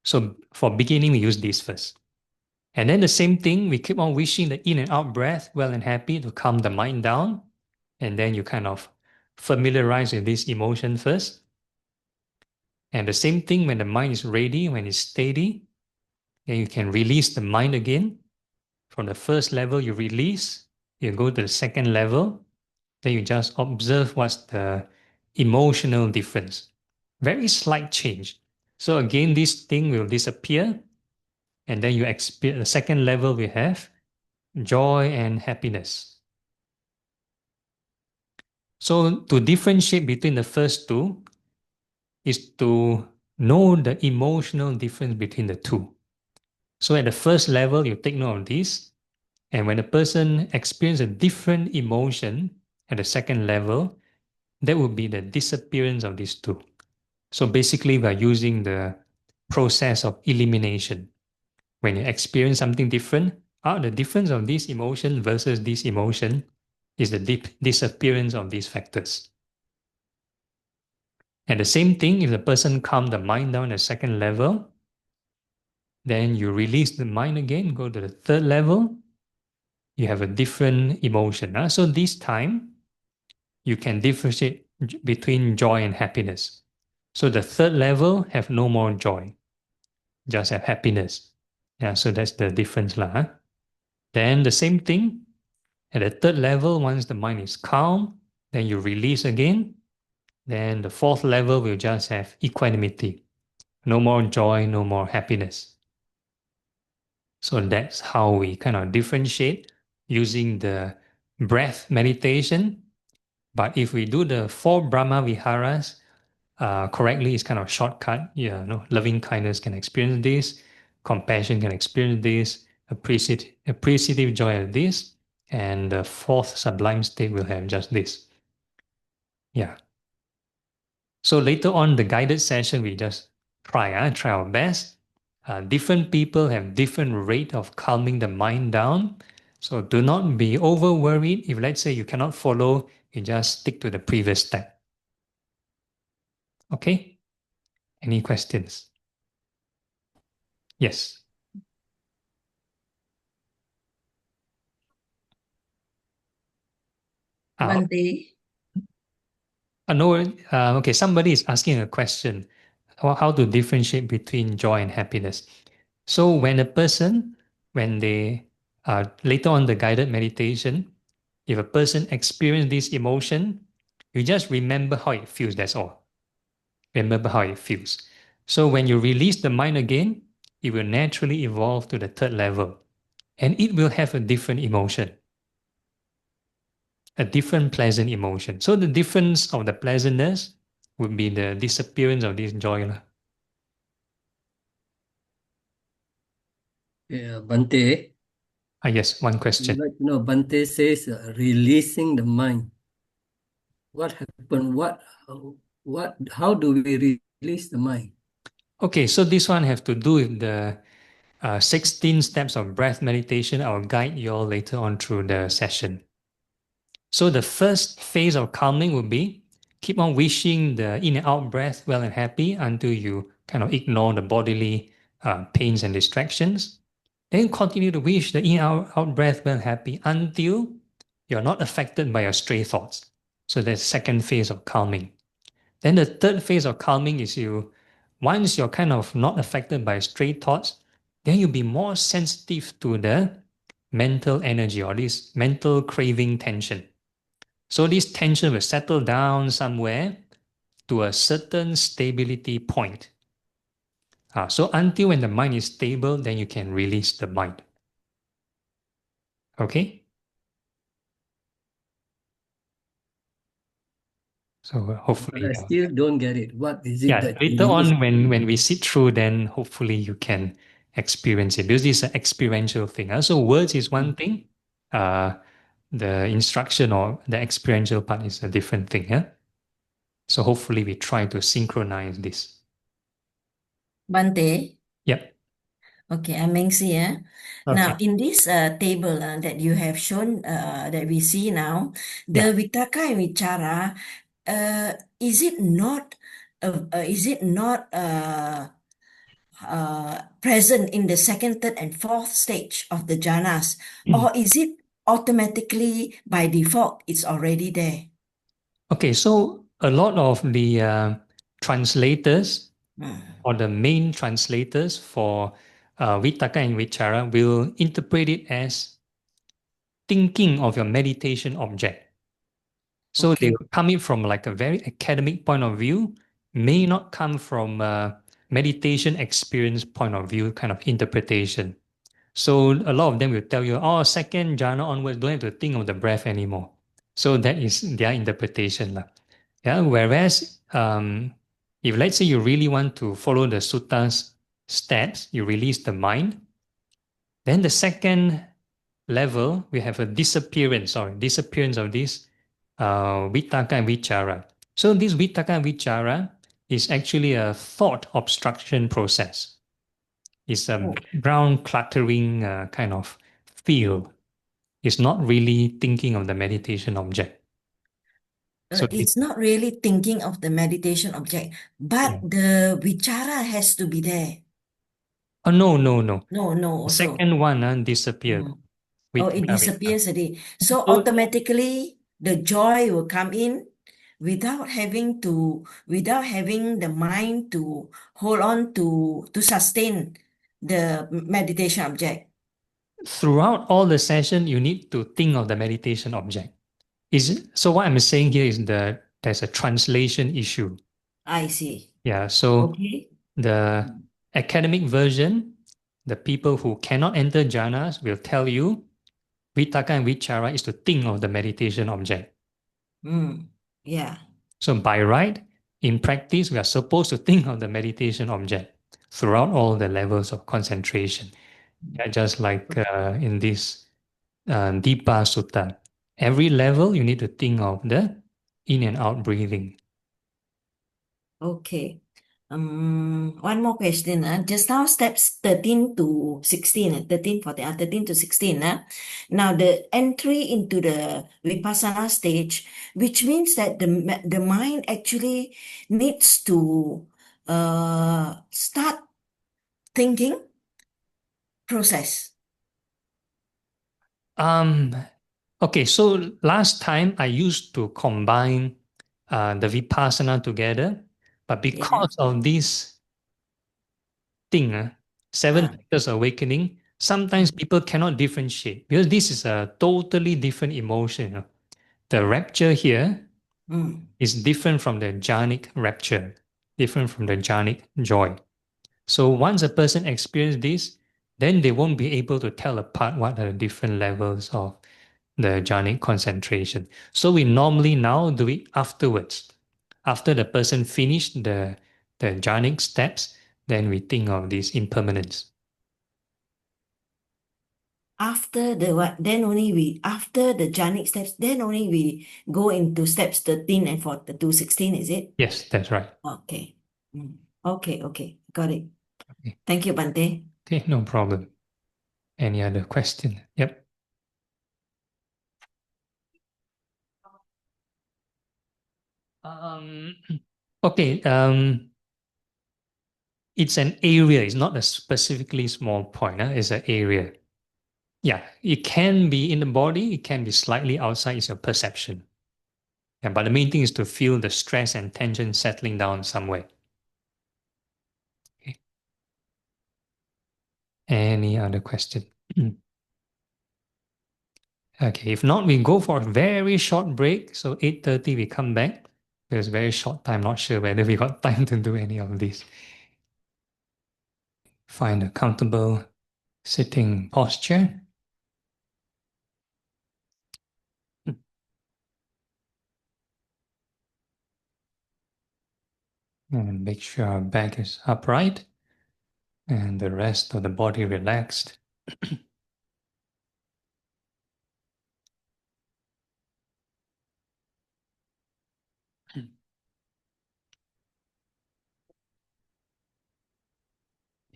So for beginning, we use this first. And then the same thing, we keep on wishing the in and out breath, well and happy, to calm the mind down. And then you kind of familiarize with this emotion first. And the same thing when the mind is ready, when it's steady, then you can release the mind again. From the first level, you release, you go to the second level, then you just observe what's the emotional difference. Very slight change. So again, this thing will disappear, and then you experience the second level we have joy and happiness. So to differentiate between the first two is to know the emotional difference between the two. So at the first level, you take note of this. And when a person experiences a different emotion at the second level, that would be the disappearance of these two. So basically, we're using the process of elimination. When you experience something different, the difference of this emotion versus this emotion is the disappearance of these factors. And the same thing, if the person calms the mind down at the second level, then you release the mind again, go to the third level, you have a different emotion. So this time, you can differentiate between joy and happiness. So the third level have no more joy, just have happiness. Yeah, so that's the difference lah. Huh? Then the same thing at the third level, once the mind is calm, then you release again. Then the fourth level will just have equanimity. No more joy, no more happiness. So that's how we kind of differentiate using the breath meditation. But if we do the four Brahma Viharas correctly, it's kind of shortcut. Yeah, no, loving kindness can experience this, compassion can experience this, appreciative joy of this, and the fourth sublime state will have just this. Yeah. So later on, the guided session, we just try our best. Different people have different rate of calming the mind down. So do not be over worried. If let's say you cannot follow, you just stick to the previous step. Okay? Any questions? Yes. Uh, Bante, no, okay, somebody is asking a question. How to differentiate between joy and happiness. So when a person, when they later on the guided meditation, if a person experience this emotion, you just remember how it feels, that's all. Remember how it feels. So when you release the mind again, it will naturally evolve to the third level. And it will have a different emotion, a different pleasant emotion. So the difference of the pleasantness would be the disappearance of this joy. yeah, Bante, Yes, one question. I'd like to know, Bante says releasing the mind. What happened? How do we release the mind? Okay, so this one have to do with the 16 steps of breath meditation. I'll guide you all later on through the session. So the first phase of calming will be keep on wishing the in and out breath well and happy until you kind of ignore the bodily pains and distractions. Then continue to wish the in and out breath well and happy until you're not affected by your stray thoughts. So that's the second phase of calming. Then the third phase of calming is once you're kind of not affected by stray thoughts, then you'll be more sensitive to the mental energy or this mental craving tension. So this tension will settle down somewhere to a certain stability point. So until when the mind is stable, then you can release the mind. Okay? So But hopefully, I still don't get it. What is it yeah, that you later use? on when we sit through, then hopefully you can experience it because this is an experiential thing. So words is one thing, uh, the instruction or the experiential part is a different thing. Yeah. So hopefully we try to synchronize this. Bante, Yep. okay, Amengsi, yeah. Now, Okay. in this table that you have shown, that we see now, Yeah. the Vitaka and Vichara, is it not, present in the second, third, and fourth stage of the jhanas, or is it automatically by default? It's already there. Okay. So a lot of the translators Hmm. or the main translators for Vitaka and Vichara will interpret it as thinking of your meditation object. So they Okay. will come in from like a very academic point of view, may not come from a meditation experience point of view kind of interpretation. So a lot of them will tell you, oh, second jhana onwards, don't have to think of the breath anymore. So that is their interpretation, lah. Yeah. Whereas if let's say you really want to follow the suttas steps, you release the mind, then the second level, we have a disappearance of this vitaka and vichara. So this vitaka and vichara is actually a thought obstruction process. It's a Oh. background cluttering kind of feel. It's not really thinking of the meditation object. So It's not really thinking of the meditation object, but yeah. the vichara has to be there. Oh no, no, no. No, no, The also. second one disappeared. Mm. Oh, it Vitaka, vitaka. disappears already. So So automatically the joy will come in without having the mind to hold on to sustain the meditation object. throughout all the session, you need to think of the meditation object. So what I'm saying here is that there's a translation issue. I see. Yeah, so Okay. the academic version, the people who cannot enter jhanas will tell you vitaka and vichara is to think of the meditation object. Mm. Yeah. So by right, in practice, we are supposed to think of the meditation object throughout all the levels of concentration. Yeah, just like in this Dipa Sutta. Every level, you need to think of the in and out breathing. Okay. One more question. Just now, steps 13 to 16, 13, 14, 13 to 16. Now, the entry into the Vipassana stage, which means that the mind actually needs to start thinking process. Um, okay, so last time I used to combine the Vipassana together, but Yeah. because of this thing, seven Uh, factors awakening, sometimes people cannot differentiate because this is a totally different emotion. The rapture here mm. is different from the jhanic rapture, different from the jhanic joy. So once a person experiences this, then they won't be able to tell apart what are the different levels of the jhanic concentration. So we normally now do it afterwards. After the person finished the jhanic steps, then we think of this impermanence. After the what? Then only after the jhanic steps, then only we go into steps 13 and 14 to 16, is it? Yes, that's right. Okay. Mm. Okay, okay. Got it. Okay, Thank you, Bante. okay, no problem. Any other question? Yep. Um, okay. It's an area. It's not a specifically small point. It's an area. Yeah, it can be in the body. It can be slightly outside. It's your perception. Yeah, but the main thing is to feel the stress and tension settling down somewhere. Okay. Any other question? Okay, if not, we go for a very short break. So 8:30 we come back. There's very short time. Not sure whether we got time to do any of this. Find a comfortable sitting posture. And make sure our back is upright and the rest of the body relaxed.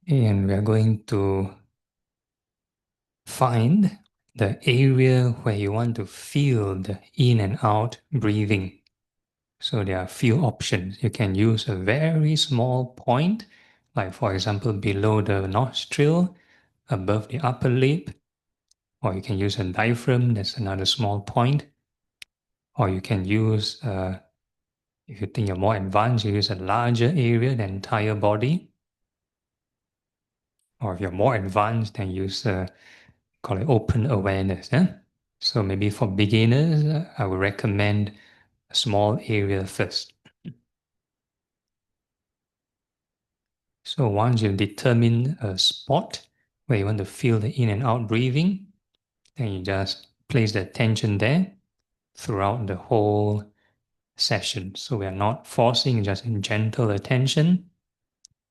And we are going to find the area where you want to feel the in and out breathing. So there are a few options. You can use a very small point, like for example below the nostril, above the upper lip, or you can use a diaphragm, that's another small point. Or you can use, if you think you're more advanced, you use a larger area, the entire body. Or if you're more advanced, then use call it open awareness. So maybe for beginners, I would recommend a small area first. So once you determine a spot where you want to feel the in and out breathing, then you just place the attention there throughout the whole session. So we are not forcing, just in gentle attention,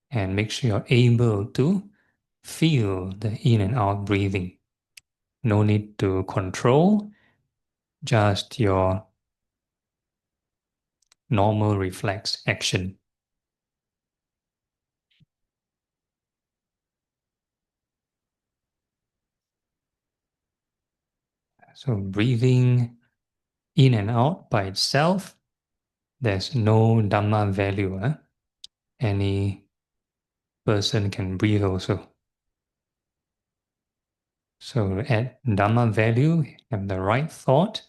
and make sure you're able to feel the in and out breathing. No need to control, just your normal reflex action. So breathing in and out by itself, there's no Dhamma value. Any person can breathe also. So to add Dhamma value, have the right thought.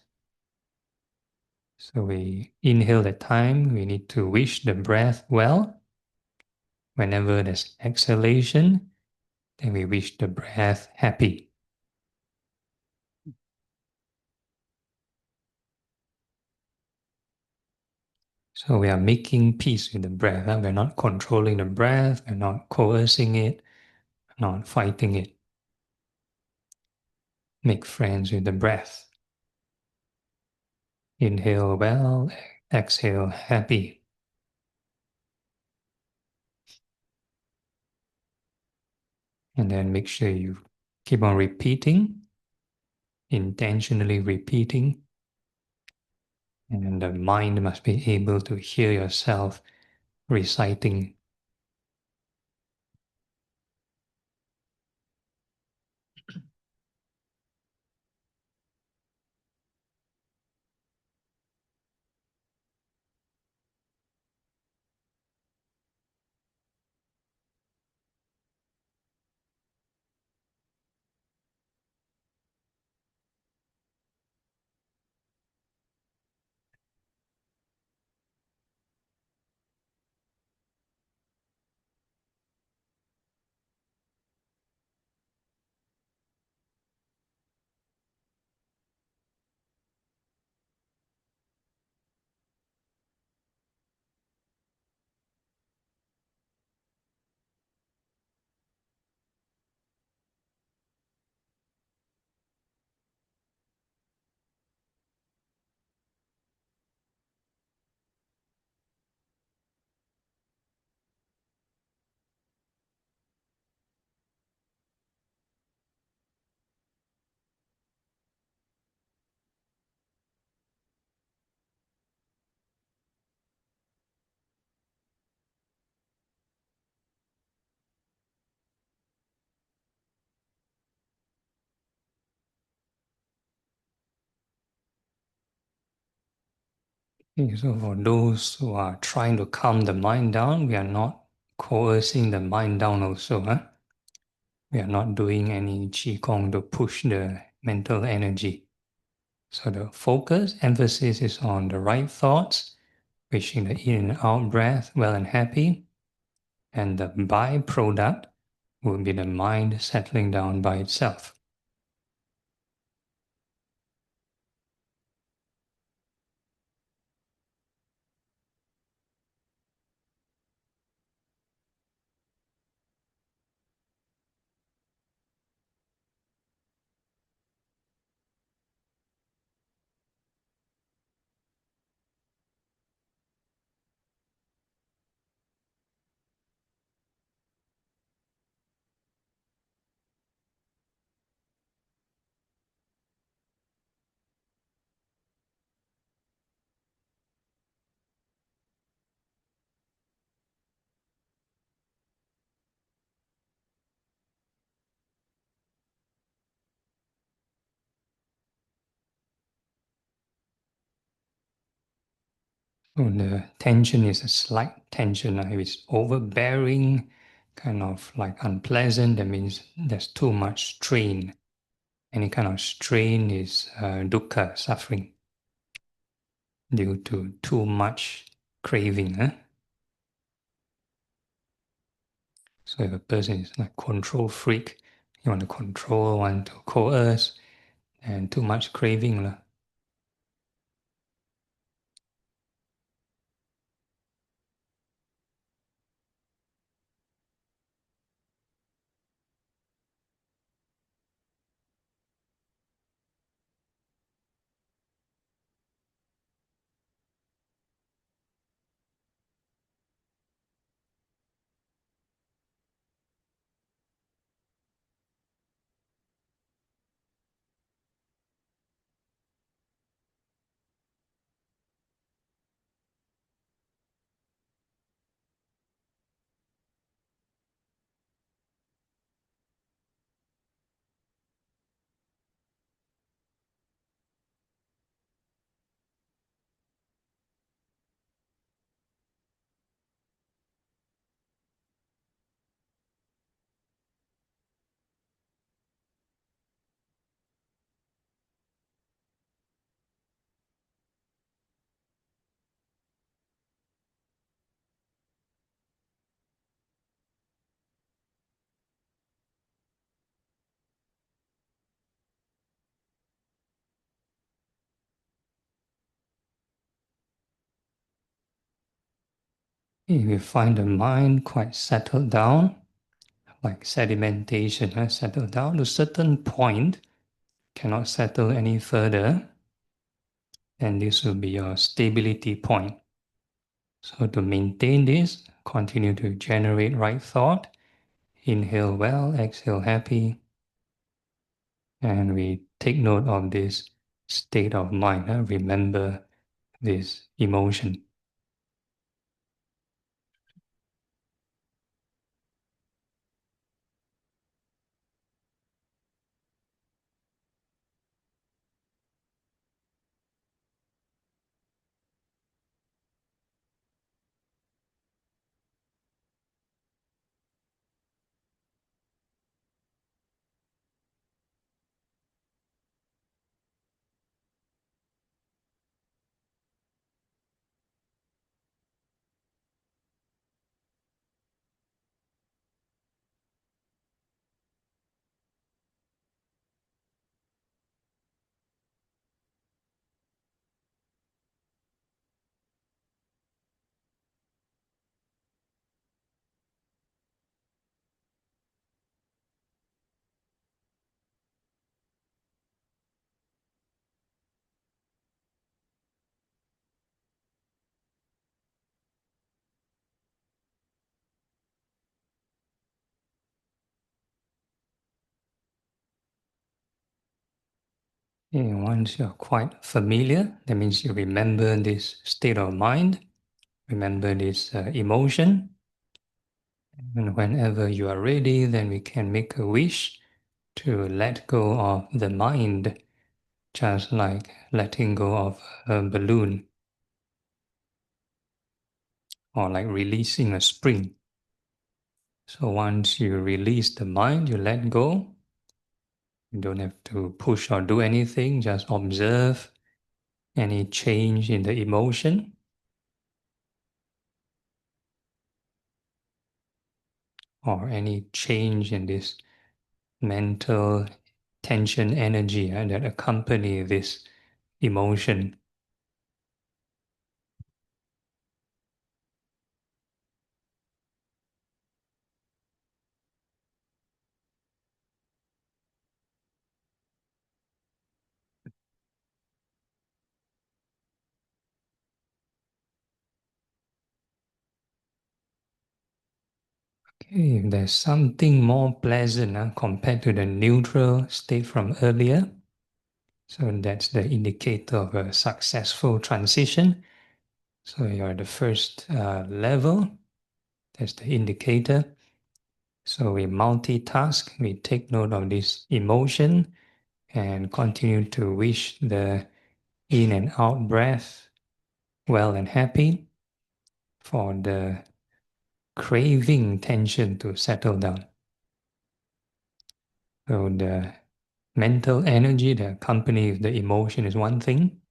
So we inhale the time, we need to wish the breath well. Whenever there's exhalation, then we wish the breath happy. So we are making peace with the breath. We're not controlling the breath, we're not coercing it, not fighting it. Make friends with the breath. Inhale well, exhale happy. And then make sure you keep on repeating, intentionally repeating. And the mind must be able to hear yourself reciting. Okay, so for those who are trying to calm the mind down, we are not coercing the mind down also. We are not doing any qigong to push the mental energy. So the focus, emphasis is on the right thoughts, wishing the in and out breath well and happy, and the byproduct will be the mind settling down by itself. So the tension is a slight tension. If it's overbearing, kind of like unpleasant, that means there's too much strain. Any kind of strain is dukkha, suffering, due to too much craving. So if a person is like control freak, you want to control, want to coerce, and too much craving lah. If you find the mind quite settled down, like sedimentation, settled down to a certain point, cannot settle any further, then this will be your stability point. So to maintain this, continue to generate right thought, inhale well, exhale happy, and we take note of this state of mind, remember this emotion. And once you're quite familiar, that means you remember this state of mind, remember this emotion. And whenever you are ready, then we can make a wish to let go of the mind, just like letting go of a balloon or like releasing a spring. So once you release the mind, you let go. You don't have to push or do anything, just observe any change in the emotion or any change in this mental tension energy that accompany this emotion. Okay, if there's something more pleasant compared to the neutral state from earlier, so that's the indicator of a successful transition. So you're at the first level, that's the indicator. So we multitask, we take note of this emotion and continue to wish the in and out breath well and happy, for the craving tension to settle down. So the mental energy that accompanies the emotion is one thing,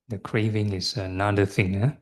the craving is another thing. Huh?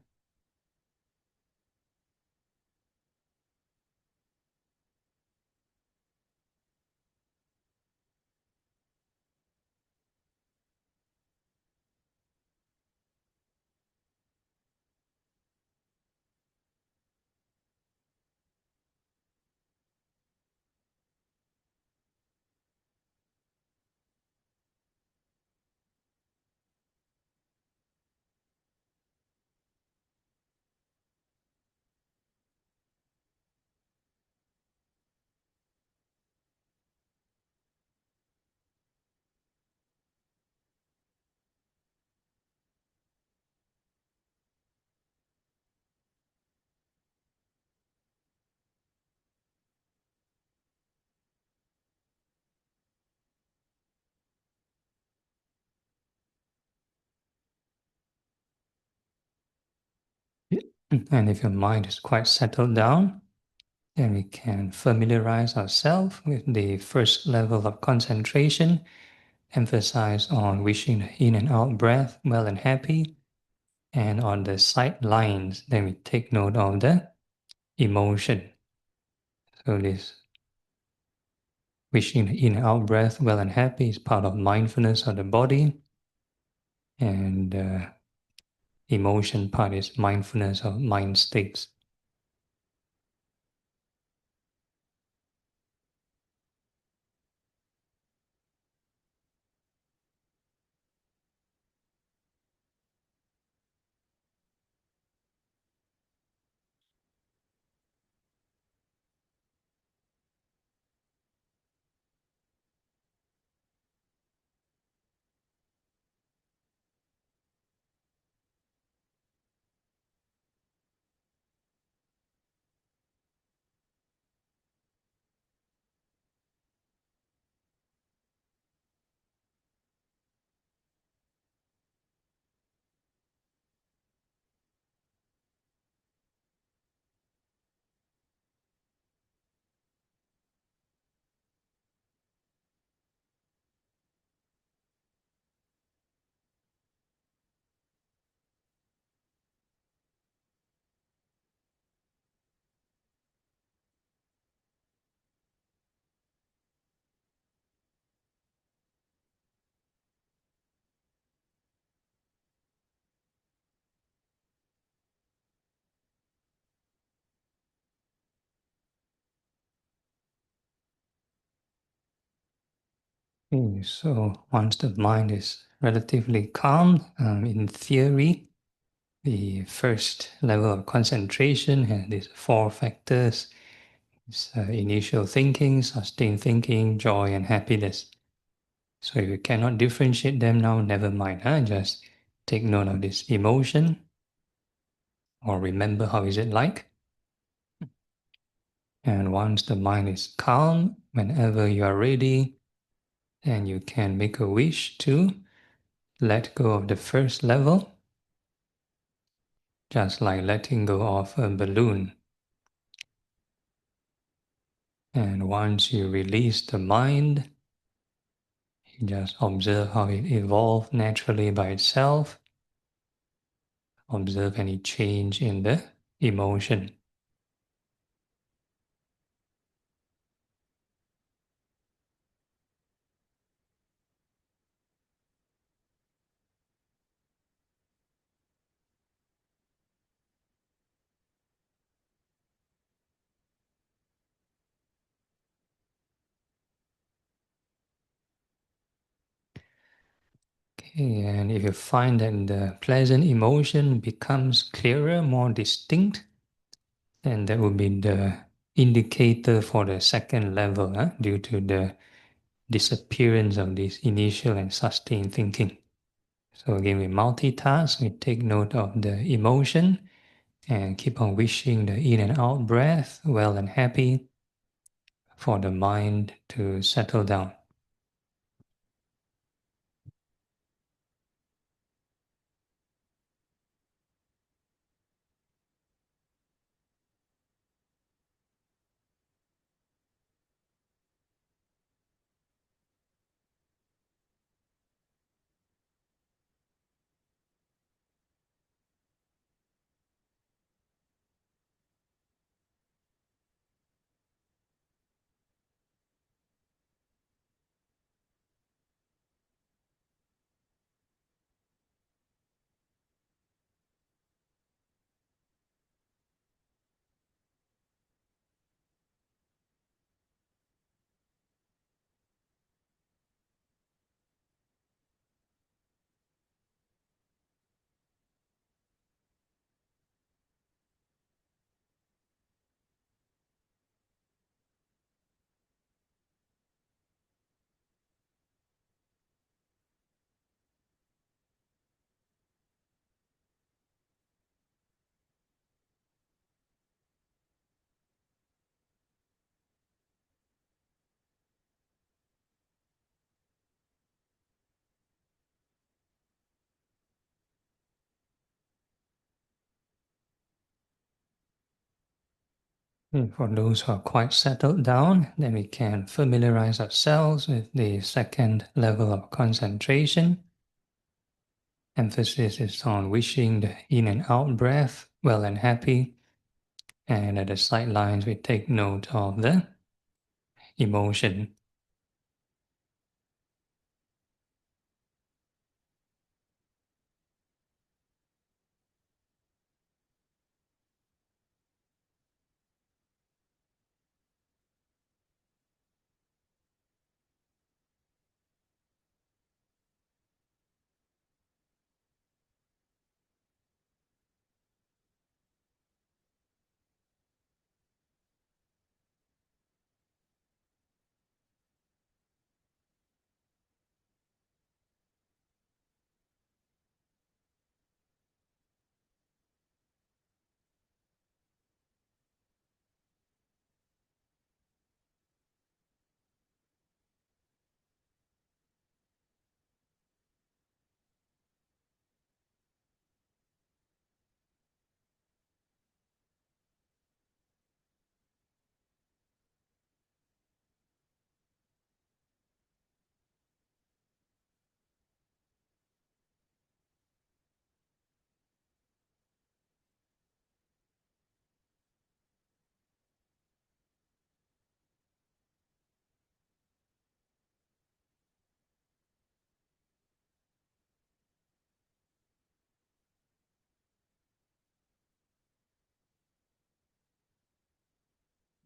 And if your mind is quite settled down, then we can familiarize ourselves with the first level of concentration, emphasize on wishing the in and out breath well and happy, and on the sight lines, then we take note of the emotion. So this wishing the in and out breath well and happy is part of mindfulness of the body, and emotion part is mindfulness of mind states. Okay, so once the mind is relatively calm, in theory, the first level of concentration has these four factors. It's initial thinking, sustained thinking, joy, and happiness. So if you cannot differentiate them now, never mind. Huh? Just take note of this emotion, or remember how is it like. And once the mind is calm, whenever you are ready, then you can make a wish to let go of the first level, just like letting go of a balloon. And once you release the mind, you just observe how it evolves naturally by itself. Observe any change in the emotion. Okay, and if you find that the pleasant emotion becomes clearer, more distinct, then that would be the indicator for the second level, due to the disappearance of this initial and sustained thinking. So again, we multitask, we take note of the emotion and keep on wishing the in and out breath well and happy for the mind to settle down. For those who are quite settled down, then we can familiarize ourselves with the second level of concentration. Emphasis is on wishing the in and out breath well and happy. And at the sidelines, we take note of the emotion.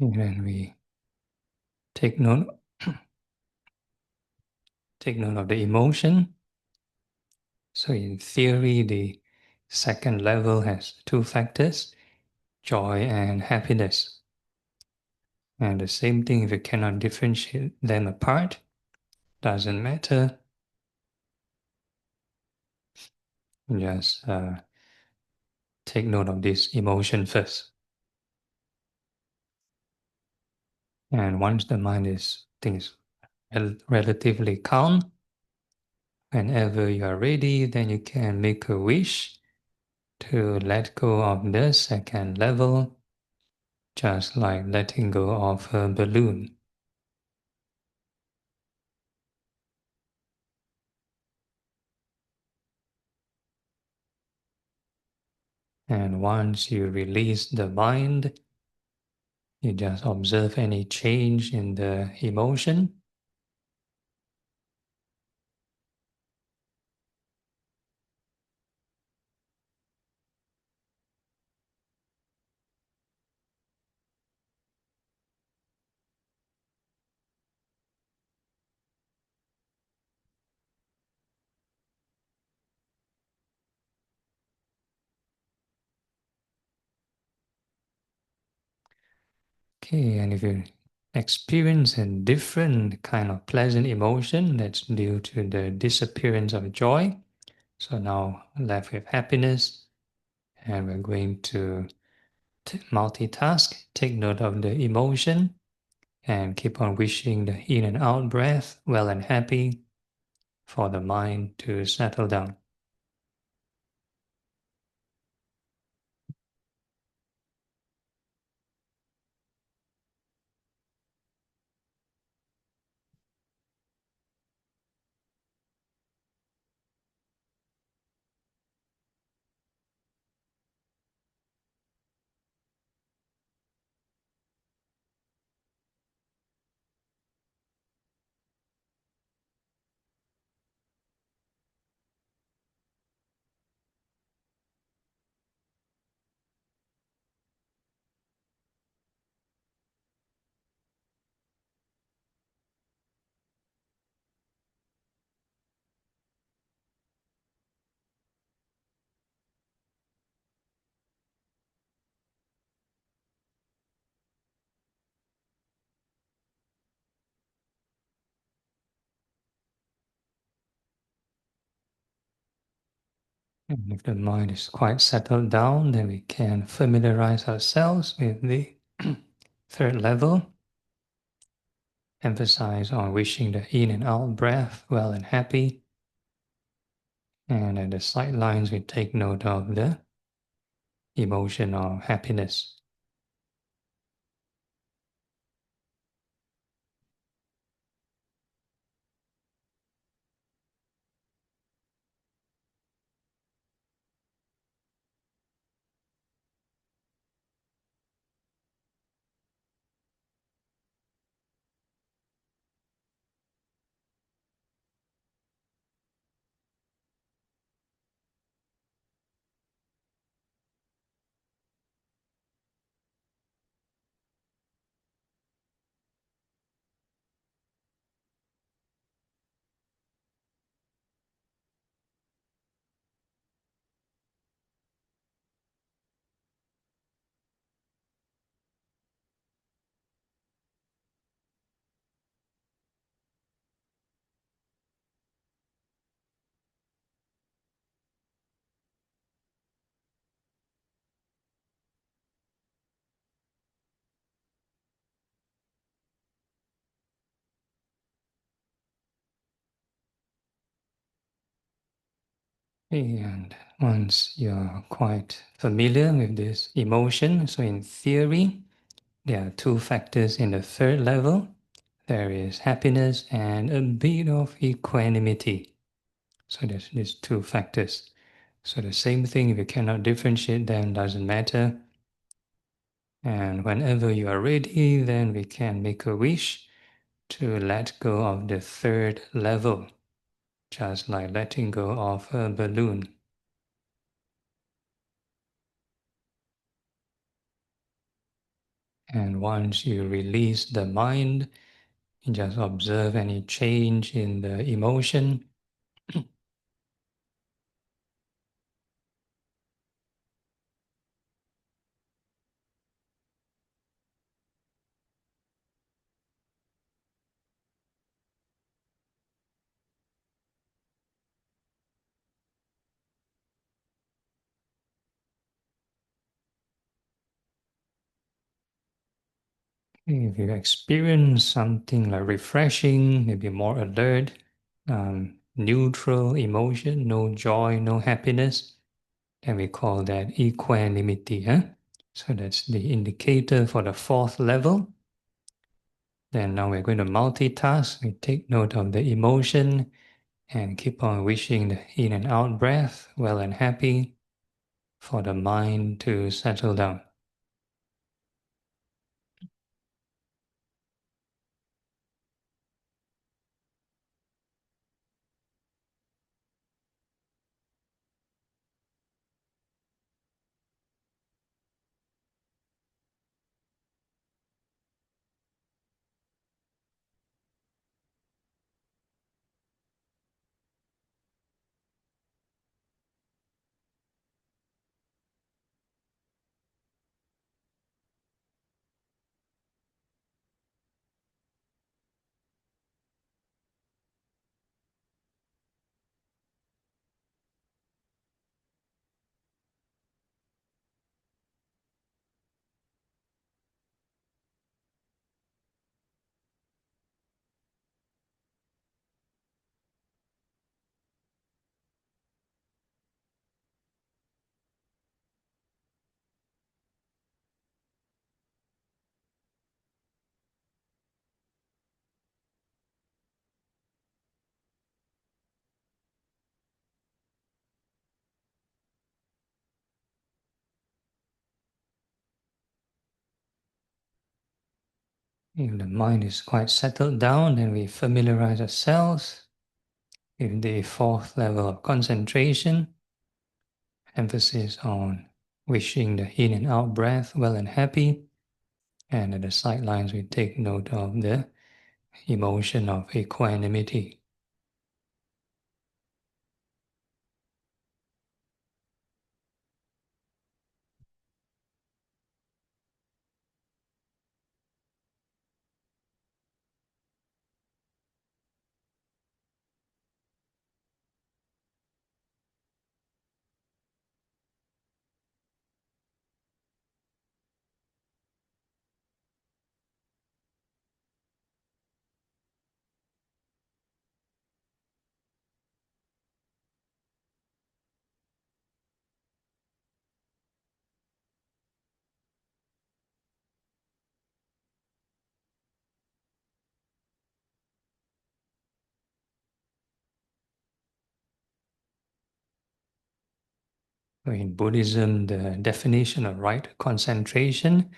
And then we take note, take note of the emotion. So in theory, the second level has two factors, joy and happiness. And the same thing, if you cannot differentiate them apart, doesn't matter. Just take note of this emotion first. And once the mind is things relatively calm, whenever you are ready, then you can make a wish to let go of the second level, just like letting go of a balloon. And once you release the mind, you just observe any change in the emotion. Okay, and if you experience a different kind of pleasant emotion, that's due to the disappearance of joy. So now left with happiness, and we're going to multitask, take note of the emotion, and keep on wishing the in and out breath well and happy for the mind to settle down. And if the mind is quite settled down, then we can familiarize ourselves with the third level. Emphasize on wishing the in and out breath well and happy. And at the sidelines, we take note of the emotion of happiness. And once you're quite familiar with this emotion, so in theory, there are two factors in the third level. There is happiness and a bit of equanimity. So there's these two factors. So the same thing, if you cannot differentiate them, doesn't matter. And whenever you are ready, then we can make a wish to let go of the third level, just like letting go of a balloon. And once you release the mind, you just observe any change in the emotion. If you experience something like refreshing, maybe more alert, neutral emotion, no joy, no happiness, then we call that equanimity. So that's the indicator for the fourth level. Then now we're going to multitask. We take note of the emotion and keep on wishing the in and out breath, well and happy, for the mind to settle down. If the mind is quite settled down, then we familiarize ourselves with the fourth level of concentration, emphasis on wishing the in and out breath well and happy. And at the sidelines, we take note of the emotion of equanimity. So in Buddhism, the definition of right concentration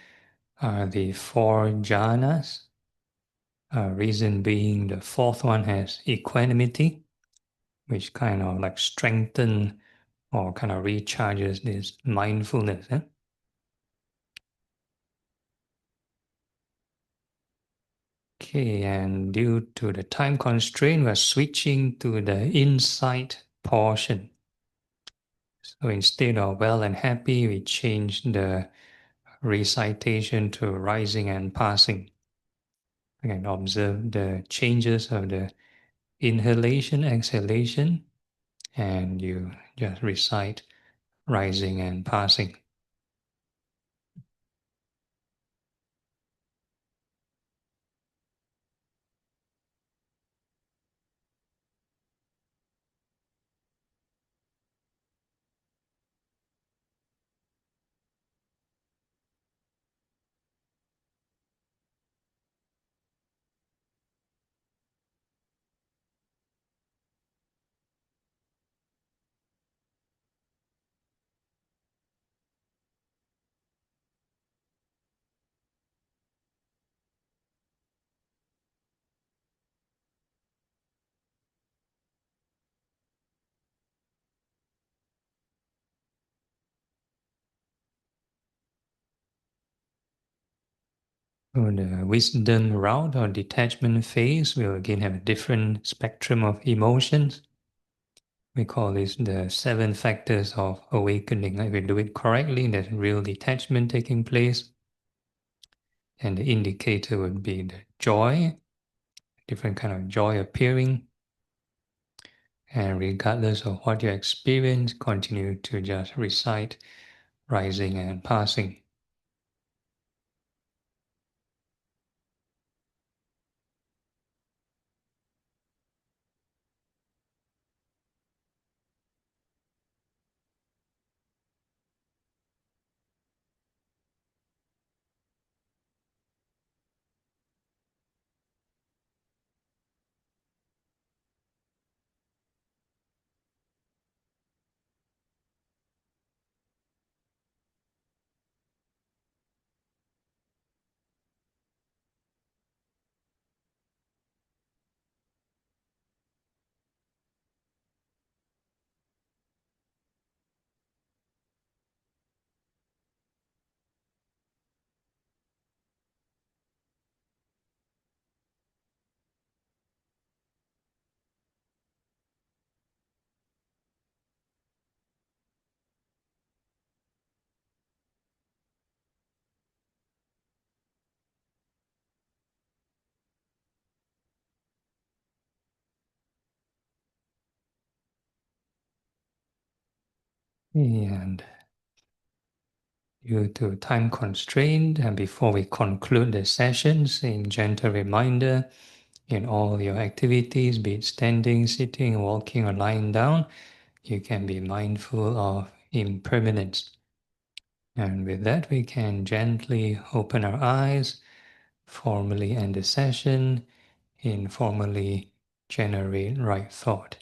are the four jhanas. Reason being, the fourth one has equanimity, which kind of like strengthen or kind of recharges this mindfulness. Okay, and due to the time constraint, we're switching to the insight portion. So instead of well and happy, we change the recitation to rising and passing. You can observe the changes of the inhalation, exhalation, and you just recite rising and passing. So the wisdom route or detachment phase will again have a different spectrum of emotions. We call this the 7 factors of awakening. If we do it correctly, there's real detachment taking place. And the indicator would be the joy, different kind of joy appearing. And regardless of what you experience, continue to just recite rising and passing. And due to time constraint, and before we conclude the sessions, a gentle reminder in all your activities, be it standing, sitting, walking, or lying down, you can be mindful of impermanence. And with that, we can gently open our eyes, formally end the session, informally generate right thought.